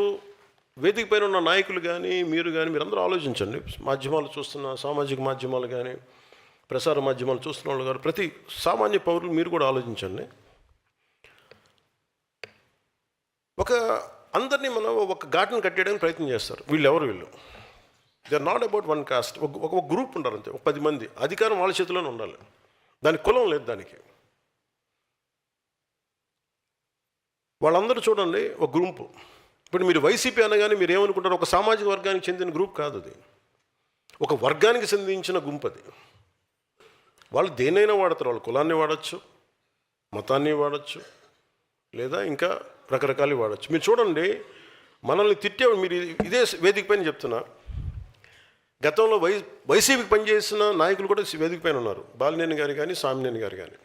వేదిక పైన ఉన్న నాయకులు కానీ మీరందరూ ఆలోచించండి. మాధ్యమాలు చూస్తున్న, సామాజిక మాధ్యమాలు కానీ ప్రసార మాధ్యమాలు చూస్తున్న వాళ్ళు కానీ ప్రతి సామాన్య పౌరులు మీరు కూడా ఆలోచించండి. అందరినీ మనం ఒక ఘాటును కట్టేయడానికి ప్రయత్నం చేస్తారు. వీళ్ళు they are not about one caste. ఒక గ్రూప్ ఉంటారు అంతే, ఒక 10 మంది. అధికారం వాళ్ళ చేతిలోనే ఉండాలి, దానికి కులం లేదు. దానికి వాళ్ళందరూ చూడండి ఒక గ్రూపు. ఇప్పుడు మీరు వైసీపీ అనగానే మీరు ఏమనుకుంటారు, ఒక సామాజిక వర్గానికి చెందిన గ్రూప్ కాదు అది, ఒక వర్గానికి చెందించిన గుంపు అది. వాళ్ళు దేనైనా వాడతారు, వాళ్ళు కులాన్ని వాడచ్చు, మతాన్ని వాడచ్చు, లేదా ఇంకా రకరకాలు వాడచ్చు. మీరు చూడండి, మనల్ని మీరు ఇదే వేదిక పైన చెప్తున్నా, గతంలో వైసీపీకి పనిచేసిన నాయకులు కూడా వేదిక పైన ఉన్నారు. బాలినేని గారు కానీ, సామినేని గారు కానీ.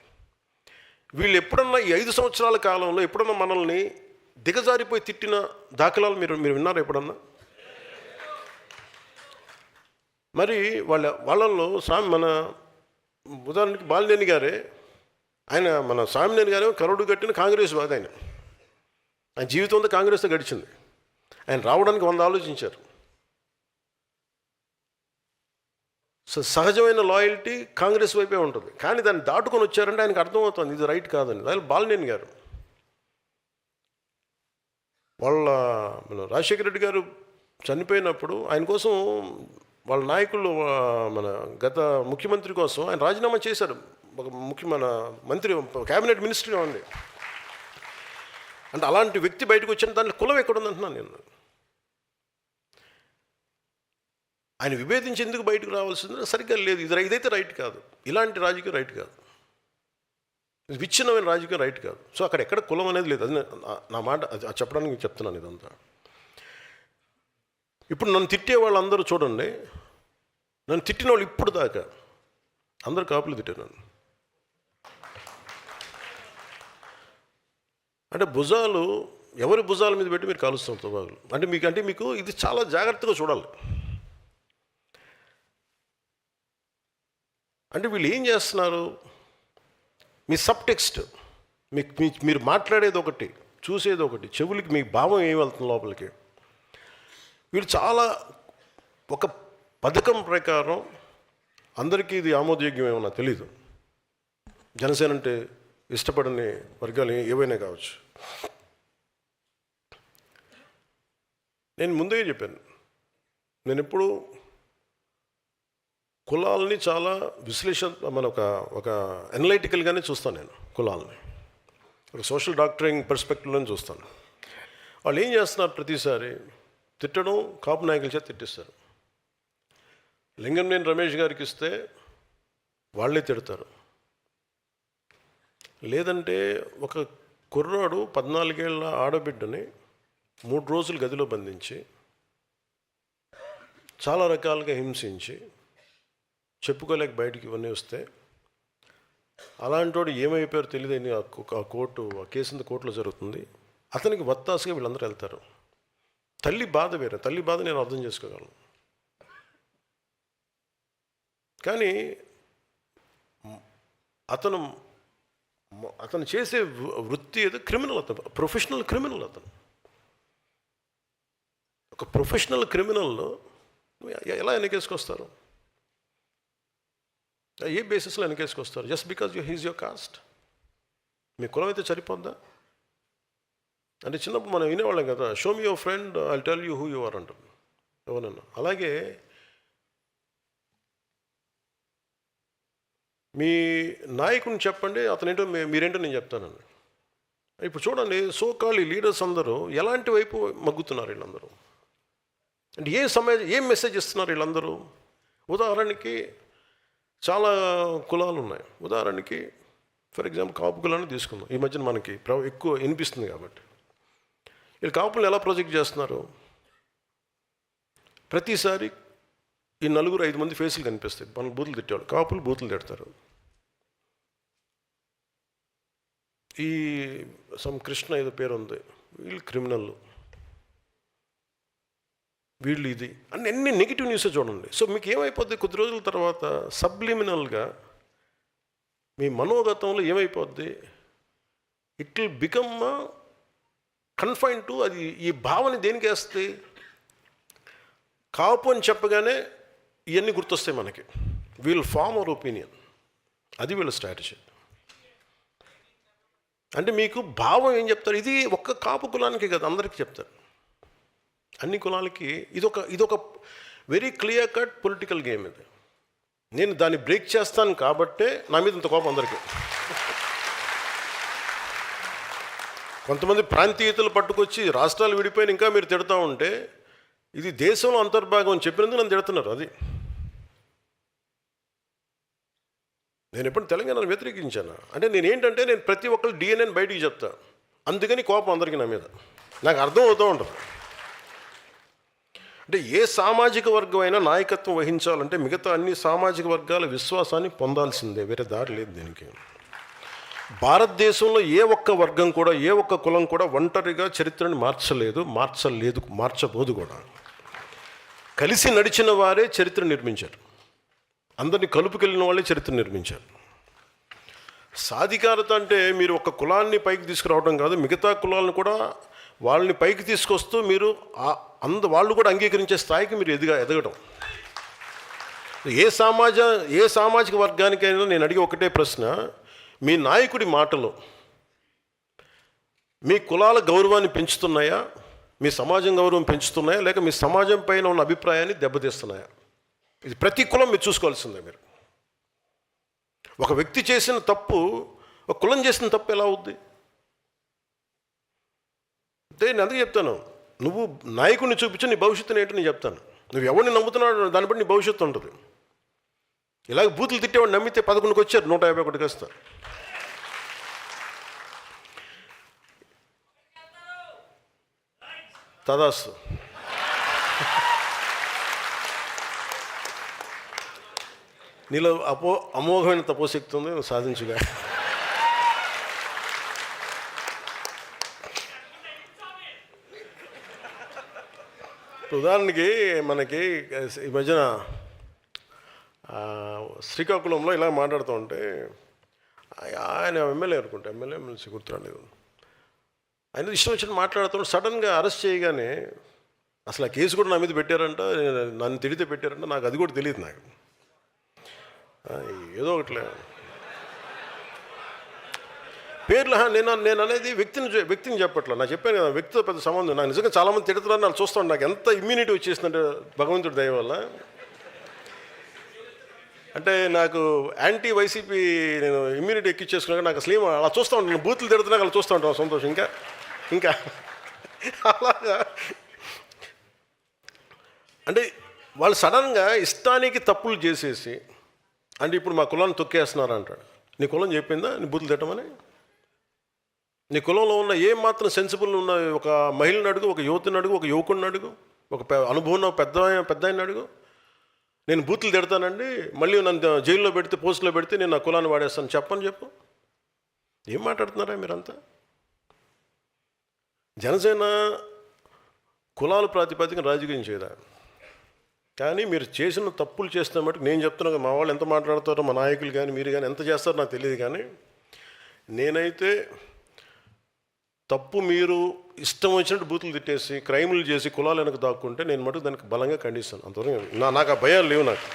వీళ్ళు ఎప్పుడన్నా ఈ 5 సంవత్సరాల కాలంలో ఎప్పుడన్నా మనల్ని దిగజారిపోయి తిట్టిన దాఖలాలు మీరు విన్నారా ఎప్పుడన్నా? మరి వాళ్ళల్లో మన ఉదాహరణకి బాలినేని గారే, మన సామినేని గారే కరుడు కట్టిన కాంగ్రెస్ వాది. ఆయన జీవితం అంతా కాంగ్రెస్తో గడిచింది. ఆయన రావడానికి 100 ఆలోచించారు. సో సహజమైన లాయల్టీ కాంగ్రెస్ వైపే ఉంటుంది. కానీ దాన్ని దాటుకొని వచ్చారంటే ఆయనకు అర్థమవుతుంది ఇది రైట్ కాదని. అదే బాలినేని గారు, మన రాజశేఖర రెడ్డి గారు చనిపోయినప్పుడు ఆయన కోసం వాళ్ళ నాయకులు, మన గత ముఖ్యమంత్రి కోసం ఆయన రాజీనామా చేశారు. మన మంత్రి, క్యాబినెట్ మినిస్టర్గా ఉంది. అంటే అలాంటి వ్యక్తి బయటకు వచ్చిన దాంట్లో కులం ఎక్కడుందంటున్నాను నేను. ఆయన విభేదించి ఎందుకు బయటకు రావాల్సింది సరిగ్గా లేదు. ఇదైతే రైట్ కాదు, ఇలాంటి రాజకీయం రైట్ కాదు, విచ్ఛిన్నమైన రాజకీయం రైట్ కాదు. సో అక్కడ ఎక్కడ కులం అనేది లేదు. అది నా మాట చెప్పడానికి చెప్తున్నాను ఇదంతా. ఇప్పుడు నన్ను తిట్టే వాళ్ళందరూ చూడండి, నన్ను తిట్టిన వాళ్ళు ఇప్పుడు దాకా అందరూ కాపులు తిట్టారు నన్ను. అంటే ఎవరి భుజాల మీద పెట్టి మీరు కాలుస్తాం తుపాకులు. అంటే మీకు ఇది చాలా జాగ్రత్తగా చూడాలి. అంటే వీళ్ళు ఏం చేస్తున్నారు, మీ సబ్ టెక్స్ట్, మీరు మాట్లాడేది ఒకటి, చూసేది ఒకటి, చెవులకి మీ భావం ఏమి వెళ్తుంది లోపలికి. వీళ్ళు చాలా ఒక పథకం ప్రకారం అందరికీ ఇది ఆమోదయోగ్యం ఏమన్నా తెలీదు. జనసేన అంటే ఇష్టపడని వర్గాలు ఏవైనా కావచ్చు. నేను ముందే చెప్పాను, నేను ఎప్పుడు కులాలని చాలా మన ఒక ఎనలైటికల్గానే చూస్తాను. నేను కులాలని ఒక సోషల్ డాక్టరింగ్ పర్స్పెక్టివ్లోనే చూస్తాను. వాళ్ళు ఏం చేస్తున్నారు, ప్రతిసారి తిట్టడం, కాపు నాయకుల చేత తిట్టిస్తారు. లింగంనేని రమేష్ గారికి ఇస్తే వాళ్ళే తిడతారు. లేదంటే ఒక కుర్రాడు 14 ఏళ్ళ ఆడబిడ్డని 3 రోజులు గదిలో బంధించి చాలా రకాలుగా హింసించి చెప్పుకోలేక బయటికి ఇవన్నీ వస్తే అలాంటి వాడు ఏమైపోయారో తెలియదని ఆ కేసు కోర్టులో జరుగుతుంది. అతనికి వత్తాసుగా వీళ్ళందరూ వెళ్తారు. తల్లి బాధ వేరే, తల్లి బాధ నేను అర్థం చేసుకోగలను. కానీ అతను చేసే వృత్తి ఏదో క్రిమినల్. అతను ప్రొఫెషనల్ క్రిమినల్. అతను ఒక ప్రొఫెషనల్ క్రిమినల్లో ఎలా వెనకేసుకొస్తారు? ఏ బేసిస్లో వెనకేసుకొస్తారు? Just because he's your caste. మీ కులం అయితే సరిపోద్దా? అంటే చిన్నప్పుడు మనం వినేవాళ్ళం కదా, show me your friend, I tell you who you are అంటారు ఎవరన్నా. అలాగే మీ నాయకుని చెప్పండి, అతనేంటో మీరేంటో నేను చెప్తానండి. ఇప్పుడు చూడండి, సోకాల్ లీడర్స్ అందరూ ఎలాంటి వైపు మగ్గుతున్నారు వీళ్ళందరూ. అంటే ఏం మెసేజ్ ఇస్తున్నారు వీళ్ళందరూ? ఉదాహరణకి చాలా కులాలు ఉన్నాయి. ఉదాహరణకి ఫర్ ఎగ్జాంపుల్ కాపు కులాన్ని తీసుకుందాం. ఈ మధ్యన మనకి ఎక్కువ వినిపిస్తుంది కాబట్టి. వీళ్ళు కాపులను ఎలా ప్రొజెక్ట్ చేస్తున్నారు? ప్రతిసారి ఈ 4-5 మంది ఫేసులు కనిపిస్తాయి. మన బూతులు తిట్టేవాళ్ళు, కాపులు బూతులు తిడతారు. ఈ కృష్ణ ఏదో పేరు ఉంది, వీళ్ళు క్రిమినల్, వీళ్ళు ఇది అన్ని నెగిటివ్ న్యూసే చూడండి. సో మీకు ఏమైపోద్ది, కొద్ది రోజుల తర్వాత సబ్లిమినల్గా మీ మనోగతంలో ఏమైపోద్ది, it will become confine to అది. ఈ భావన దేనికి వేస్తే, కాపు అని చెప్పగానే ఇవన్నీ గుర్తొస్తాయి మనకి. We'll form our opinion. అది వీళ్ళ స్ట్రాటజీ. అంటే మీకు భావం ఏం చెప్తారు? ఇది ఒక్క కాపు కులానికి కదా, అందరికీ చెప్తారు, అన్ని కులాలకి. ఇదొక very clear cut political game ఇది. నేను దాన్ని బ్రేక్ చేస్తాను కాబట్టే నా మీద ఇంత కోపం అందరికీ. కొంతమంది ప్రాంతీయతలు పట్టుకొచ్చి రాష్ట్రాలు విడిపోయిన ఇంకా మీరు తిడతా ఉంటే, ఇది దేశంలో అంతర్భాగం అని చెప్పినందుకు నన్ను తిడుతున్నారు. అది నేను ఎప్పుడు తెలంగాణను వ్యతిరేకించాను అంటే నేను ప్రతి ఒక్కరు డిఎన్ఏని బయటికి చెప్తా. అందుకని కోపం అందరికీ నా మీద. నాకు అర్థం అవుతూ ఉంటుంది. అంటే ఏ సామాజిక వర్గం అయినా నాయకత్వం వహించాలంటే మిగతా అన్ని సామాజిక వర్గాల విశ్వాసాన్ని పొందాల్సిందే, వేరే దారి లేదు దీనికి. భారతదేశంలో ఏ ఒక్క వర్గం కూడా, ఏ ఒక్క కులం కూడా ఒంటరిగా చరిత్రను మార్చబోదు కూడా. కలిసి నడిచిన వారే చరిత్ర నిర్మించారు. అందరినీ కలుపుకెళ్ళిన వాళ్ళే చరిత్ర నిర్మించారు. సాధికారత అంటే మీరు ఒక కులాన్ని పైకి తీసుకురావడం కాదు, మిగతా కులాలను కూడా వాళ్ళని పైకి తీసుకొస్తూ మీరు వాళ్ళు కూడా అంగీకరించే స్థాయికి మీరు ఎదగడం. ఏ సామాజిక వర్గానికైనా నేను అడిగే ఒకటే ప్రశ్న, మీ నాయకుడి మాటలు మీ కులాల గౌరవాన్ని పెంచుతున్నాయా, మీ సమాజం గౌరవం పెంచుతున్నాయా, లేక మీ సమాజం పైన ఉన్న అభిప్రాయాన్ని దెబ్బతీస్తున్నాయా? ఇది ప్రతి కులం మీరు చూసుకోవాల్సిందే. మీరు ఒక వ్యక్తి చేసిన తప్పు, ఒక కులం చేసిన తప్పు ఎలా అవుద్ది? అంటే నేను అందుకే చెప్తాను, నువ్వు నాయకుడిని చూపించు, నీ భవిష్యత్తుని ఏంటో నేను చెప్తాను. నువ్వు ఎవరిని నమ్ముతున్నాడు దాన్ని బట్టి నీ భవిష్యత్తు ఉంటుంది. ఇలాగ బూతులు తిట్టేవాడు నమ్మితే 11కి వచ్చారు, 151కి వస్తారు. తదాస్తు. నీలో అమోఘమైన తపోశక్తి ఉంది, సాధించుగా. ఉదాహరణకి మనకి ఈ మధ్యన శ్రీకాకుళంలో ఇలా మాట్లాడుతూ ఉంటే, ఆయన ఎమ్మెల్యే అనుకుంటా, ఎమ్మెల్సీ గుర్తురాలేదు. ఆయన ఇష్టం వచ్చినట్టు మాట్లాడుతున్నాడు. సడన్గా అరెస్ట్ చేయగానే అసలు ఆ కేసు కూడా నా మీద పెట్టారంట, నన్ను తిడితే పెట్టారంట, నాకు అది కూడా తెలియదు. నాకు ఏదో ఒకటిలే పేర్లు. నేను అనేది వ్యక్తిని చెప్పట్లా. నాకు చెప్పాను కదా, వ్యక్తితో పెద్ద సంబంధం. నాకు నిజంగా చాలామంది తిడుతున్నారు, నాకు చూస్తాను. నాకు ఎంత ఇమ్యూనిటీ వచ్చేసిందంటే భగవంతుడి దయ వల్ల. అంటే నాకు యాంటీ వైసీపీ నేను ఇమ్యూనిటీ ఎక్కిచ్చేసుకున్నాక నాకు అసలు అలా చూస్తూ ఉంటాను. బూతులు తిడుతున్నా అలా చూస్తూ ఉంటాను, సంతోషం. ఇంకా అలాగా అంటే వాళ్ళు సడన్గా ఇష్టానికి తప్పులు చేసేసి, అంటే ఇప్పుడు మా కులాన్ని తొక్కేస్తున్నారు అంటాడు. నీ కులం చెప్పిందా నీ బూతులు తిట్టమని? నీ కులంలో ఉన్న ఏం మాత్రం సెన్సిబుల్ ఉన్న ఒక మహిళను అడుగు, ఒక యువతిని అడుగు, ఒక యువకుడిని అడుగు, ఒక అనుభవం పెద్ద ఆయన అడుగు. నేను బూతులు తిడతానండి, మళ్ళీ నన్ను జైల్లో పెడితే, పోస్టులో పెడితే నేను నా కులాన్ని వాడేస్తాను చెప్పు. ఏం మాట్లాడుతున్నారా మీరంతా? జనసేన కులాల ప్రాతిపదికన రాజకీయం చేయదా? కానీ మీరు చేసిన తప్పులు చేస్తున్న మటుకు నేను చెప్తున్నాను. మా వాళ్ళు ఎంత మాట్లాడతారో, మా నాయకులు కానీ మీరు కానీ ఎంత చేస్తారో నాకు తెలియదు. కానీ నేనైతే తప్పు మీరు ఇష్టం వచ్చినట్టు బూతులు తిట్టేసి క్రైములు చేసి కులాలు వెనక దాక్కుంటే నేను మటుకు దానికి బలంగా ఖండిస్తాను. అంతవరకు నాకు ఆ భయాలు లేవు నాకు.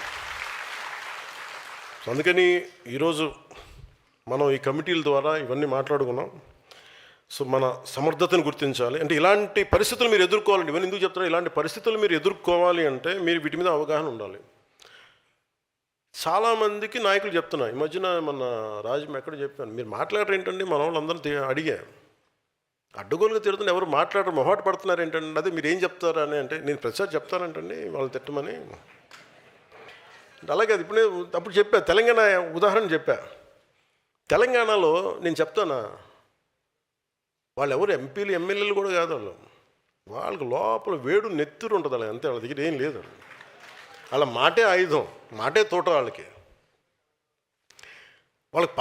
సో అందుకని ఈరోజు మనం ఈ కమిటీల ద్వారా ఇవన్నీ మాట్లాడుకున్నాం. సో మన సమర్థతను గుర్తించాలి. అంటే ఇలాంటి పరిస్థితులు మీరు ఎదుర్కోవాలండి. ఇవన్నీ ఎందుకు చెప్తున్నా, ఇలాంటి పరిస్థితులు మీరు ఎదుర్కోవాలి అంటే మీరు వీటి మీద అవగాహన ఉండాలి. చాలామందికి నాయకులు చెప్తున్నా, ఈ మధ్యన మన రాజు ఎక్కడ చెప్పాను, మీరు మాట్లాడరు ఏంటండి, మన వాళ్ళందరూ అడిగా, అడ్డగోలుగా తిరుగుతున్న ఎవరు మాట్లాడరు, మొహాట పడుతున్నారు ఏంటండి, అదే మీరు ఏం చెప్తారు అని. అంటే నేను ప్రతిసారి చెప్తానంటండి వాళ్ళు తిట్టమని. అలాగే అది అప్పుడు చెప్పా, తెలంగాణ ఉదాహరణ చెప్పా. తెలంగాణలో నేను చెప్తానా, వాళ్ళు ఎవరు ఎంపీలు ఎమ్మెల్యేలు కూడా కాదు, వాళ్ళకి లోపల వేడు నెత్తురు ఉంటుంది. అలా అంతే, వాళ్ళ దగ్గర ఏం లేదు. వాళ్ళ మాటే ఆయుధం, మాటే తోట. వాళ్ళకి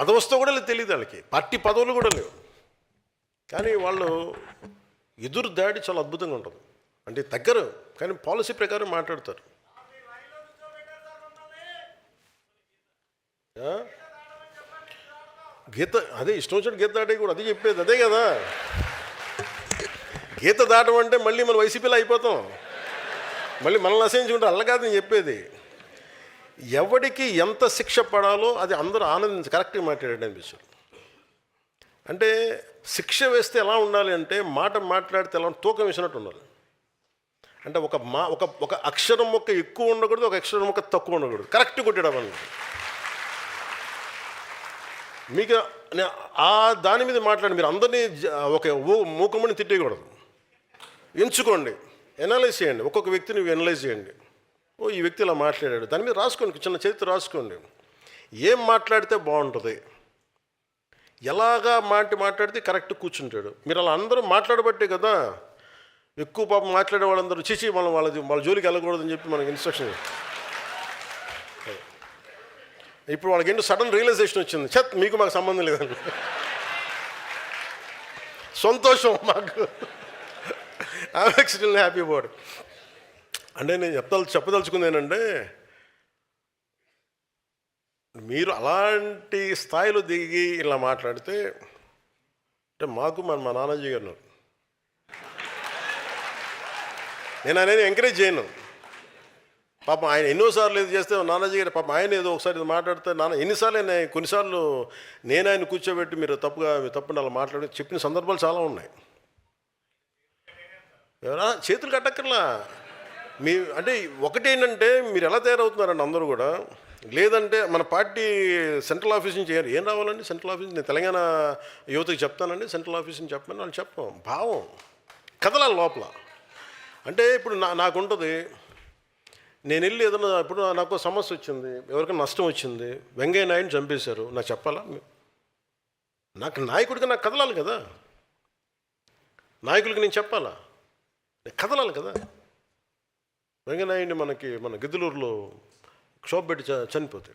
పదవస్తో కూడా తెలియదు, వాళ్ళకి పార్టీ పదవులు కూడా లేవు. కానీ వాళ్ళు ఎదురు దాడి చాలా అద్భుతంగా ఉంటుంది. అంటే దగ్గర కానీ పాలసీ ప్రకారం మాట్లాడతారు. గీత అదే ఇష్టం వచ్చినట్టు గీత దాటే కూడా అదే చెప్పేది అదే కదా. గీత దాటం అంటే మళ్ళీ మనం వైసీపీలో అయిపోతాం, మళ్ళీ మనల్ని అసహించుకుంటే అల్ల కాదు నేను చెప్పేది. ఎవడికి ఎంత శిక్ష పడాలో అది అందరూ ఆనందించి కరెక్ట్గా మాట్లాడాడు అనిపిస్తుంది. అంటే శిక్ష వేస్తే ఎలా ఉండాలి అంటే మాట్లాడితే ఎలా తూకం వేసినట్టు ఉండాలి. అంటే ఒక అక్షరం మొక్క ఎక్కువ ఉండకూడదు, ఒక అక్షరం మొక్క తక్కువ ఉండకూడదు, కరెక్ట్ కొట్టేయడం. మీకు ఆ దాని మీద మాట్లాడి మీరు అందరినీ ఒక మూకమ్మని తిట్టేయకూడదు. ఎంచుకోండి, ఎనలైజ్ చేయండి, ఒక్కొక్క వ్యక్తిని ఎనలైజ్ చేయండి. ఈ వ్యక్తి ఇలా మాట్లాడాడు, దాని మీద రాసుకోండి, చిన్న చరిత్ర రాసుకోండి. ఏం మాట్లాడితే బాగుంటుంది, ఎలాగా మాట్లాడితే కరెక్ట్ కూర్చుంటాడు. మీరు అలా అందరూ మాట్లాడబట్టే కదా ఎక్కువ పాపం మాట్లాడే వాళ్ళందరూ చిచి వాళ్ళ జోలికి వెళ్ళకూడదని చెప్పి మనకి ఇన్స్ట్రక్షన్. ఇప్పుడు వాళ్ళకి ఏంటో సడన్ రియలైజేషన్ వచ్చింది, మీకు మాకు సంబంధం లేదండి. సంతోషం మాకు, ఐఎమ్ ఎక్స్ట్రీమ్లీ హ్యాపీ అబౌట్. అంటే నేను చెప్పదలుచుకుంది ఏంటంటే, మీరు అలాంటి స్థాయిలో దిగి ఇలా మాట్లాడితే అంటే మాకు మా నానాజీ గారు, నేను అనేది ఎంకరేజ్ చేయను. పాపం ఆయన ఎన్నోసార్లు ఇది చేస్తే నానాజీ గారు పాపం ఆయన ఏదో ఒకసారి మాట్లాడితే ఎన్నిసార్లు కొన్నిసార్లు నేను ఆయన కూర్చోబెట్టి మీరు తప్పుని అలా మాట్లాడి చెప్పిన సందర్భాలు చాలా ఉన్నాయి. ఎవరా చేతులు కట్టక్కర్లా. అంటే ఒకటేంటంటే మీరు ఎలా తయారవుతున్నారండి అందరూ కూడా. లేదంటే మన పార్టీ సెంట్రల్ ఆఫీస్ నుంచి ఏం రావాలండి, సెంట్రల్ ఆఫీస్ నేను తెలంగాణ యువతకి చెప్తానండి, సెంట్రల్ ఆఫీస్ నుంచి చెప్పమని వాళ్ళు చెప్పం. భావం కదలాలి లోపల. అంటే ఇప్పుడు నాకుంటుంది, నేను వెళ్ళి ఏదైనా ఇప్పుడు నాకు సమస్య వచ్చింది, ఎవరికైనా నష్టం వచ్చింది, వెంకయ్య నాయుడిని చంపేశారు, నాకు చెప్పాలా? నాకు నాయకుడిగా నాకు కదలాలి కదా, నాయకులకి నేను చెప్పాలా, కదలాలి కదా. వెంకయ్య నాయుడిని మన గిద్దలూరులో క్షోభ పెట్టి చనిపోతే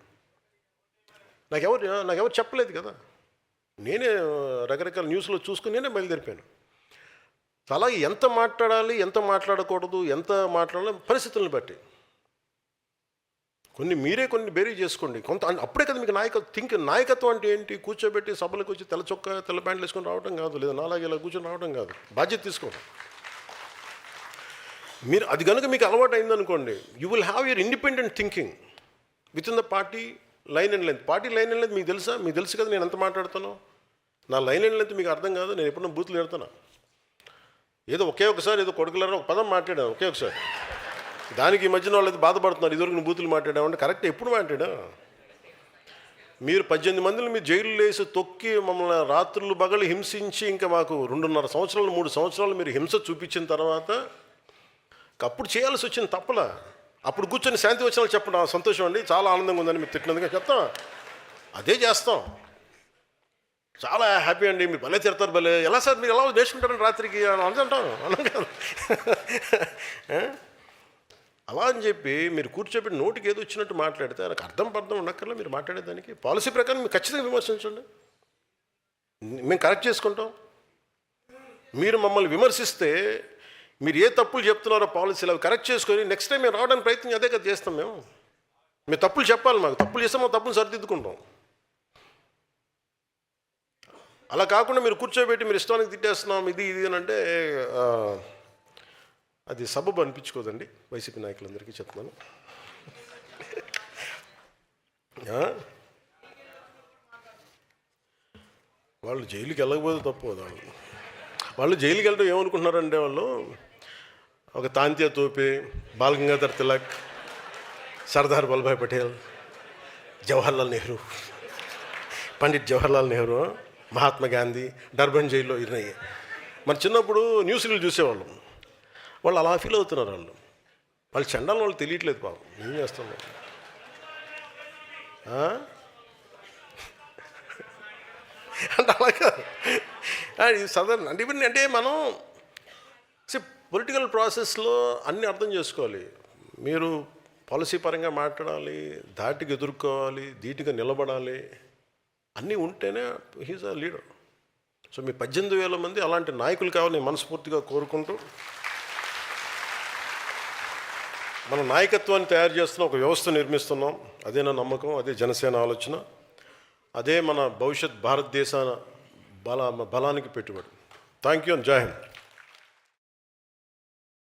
నాకెవరు చెప్పలేదు కదా. నేనే రకరకాల న్యూస్లో చూసుకుని నేనే బయలుదేరిపోయాను. అలాగే ఎంత మాట్లాడాలి, ఎంత మాట్లాడకూడదు, ఎంత మాట్లాడాలి పరిస్థితులను బట్టి. కొన్ని బేరీ చేసుకోండి కొంత. అప్పుడే కదా మీకు నాయకత్వం అంటే ఏంటి? కూర్చోబెట్టి సభలకు వచ్చి తెల్ల చొక్కా తెల్ల ప్యాంట్లు వేసుకొని రావడం కాదు, లేదా నాలాగే ఇలా కూర్చొని రావడం కాదు. బాధ్యత తీసుకోండి. మీరు అది కనుక మీకు అలవాటు అయిందనుకోండి, you will have your independent thinking with in the party line and length. Party line and length మీకు తెలుసా? మీకు తెలుసు కదా నేను ఎంత మాట్లాడుతానో. నా లైన్ అండ్ లెంత్ మీకు అర్థం కాదు. నేను ఎప్పుడన్నా బూతులు పెడతాను. ఏదో ఒకసారి ఏదో కొడుకులారా ఒక పదం మాట్లాడాను ఒకసారి. దానికి ఈ మధ్యన వాళ్ళు బాధపడుతున్నారు, ఇదివరకు నువ్వు బూతులు మాట్లాడామంటే. కరెక్ట్, ఎప్పుడు మాట్లాడా? మీరు 18 మందిని మీరు జైలు వేసి తొక్కి మమ్మల్ని రాత్రులు పగలు హింసించి ఇంకా మాకు 2.5 సంవత్సరాలు 3 సంవత్సరాలు మీరు హింస చూపించిన తర్వాత అప్పుడు చేయాల్సి వచ్చింది తప్పలా. అప్పుడు కూర్చొని శాంతి వచనాలు చెప్పండి, సంతోషం అండి, చాలా ఆనందంగా ఉందని మీరు తిట్టినందుగా చెప్తాం. అదే చేస్తాం. చాలా హ్యాపీ అండి, మీరు భలే తిడతారు, భలే ఎలా సార్ మీరు ఎలా నేర్చుకుంటారని రాత్రికి అంటాం. అన్నాం కాదు అలా అని చెప్పి మీరు కూర్చోబెట్టి నోటికి ఏదో వచ్చినట్టు మాట్లాడితే నాకు అర్థం ఉండక్కర్లా. మీరు మాట్లాడేదానికి పాలసీ ప్రకారం మీరు ఖచ్చితంగా విమర్శించండి, మేము కరెక్ట్ చేసుకుంటాం. మీరు మమ్మల్ని విమర్శిస్తే మీరు ఏ తప్పులు చెప్తున్నారో పాలసీలు అవి కరెక్ట్ చేసుకొని నెక్స్ట్ టైం మేము రావడానికి ప్రయత్నం అదే కదా చేస్తాం. మేము తప్పులు చెప్పాలి, మాకు తప్పులు చేస్తే మా తప్పులు సరిదిద్దుకుంటాం. అలా కాకుండా మీరు కూర్చోబెట్టి మీరు ఇష్టానికి తిట్టేస్తున్నాం ఇది అని అంటే అది సబబు అనిపించుకోదండి. వైసీపీ నాయకులందరికీ చెప్తున్నాను. వాళ్ళు జైలుకి వెళ్ళకపోతే తప్పు కదా. వాళ్ళు జైలుకి వెళ్ళడం ఏమనుకుంటున్నారంటే, వాళ్ళు ఒక తాంత్యా తోపే, బాల్ గంగాధర్ తిలక్, సర్దార్ వల్లభాయ్ పటేల్, జవహర్లాల్ నెహ్రూ, పండిట్ జవహర్లాల్ నెహ్రూ, మహాత్మా గాంధీ డర్బన్ జైల్లో ఇరనయ్యి. మన చిన్నప్పుడు న్యూస్లు చూసేవాళ్ళం. వాళ్ళు అలా ఫీల్ అవుతున్నారు. వాళ్ళు చండాలని వాళ్ళు తెలియట్లేదు పాపం. ఏం చేస్తాం అంటే అలాగా సదరన్ అంటే ఇవన్నీ అంటే మనం పొలిటికల్ ప్రాసెస్లో అన్నీ అర్థం చేసుకోవాలి. మీరు పాలసీ పరంగా మాట్లాడాలి, ధాటికి ఎదుర్కోవాలి, ధీటుగా నిలబడాలి, అన్నీ ఉంటేనే హీజ్ అ లీడర్. సో మీ 18,000 మంది అలాంటి నాయకులు కావాలని మనస్ఫూర్తిగా కోరుకుంటూ, మన నాయకత్వాన్ని తయారు చేస్తున్న ఒక వ్యవస్థ నిర్మిస్తున్నాం. అదే నా నమ్మకం, అదే జనసేన ఆలోచన, అదే మన భవిష్యత్ భారతదేశ బలానికి పెట్టుబడి. థ్యాంక్ యూ అండ్ జై హింద్.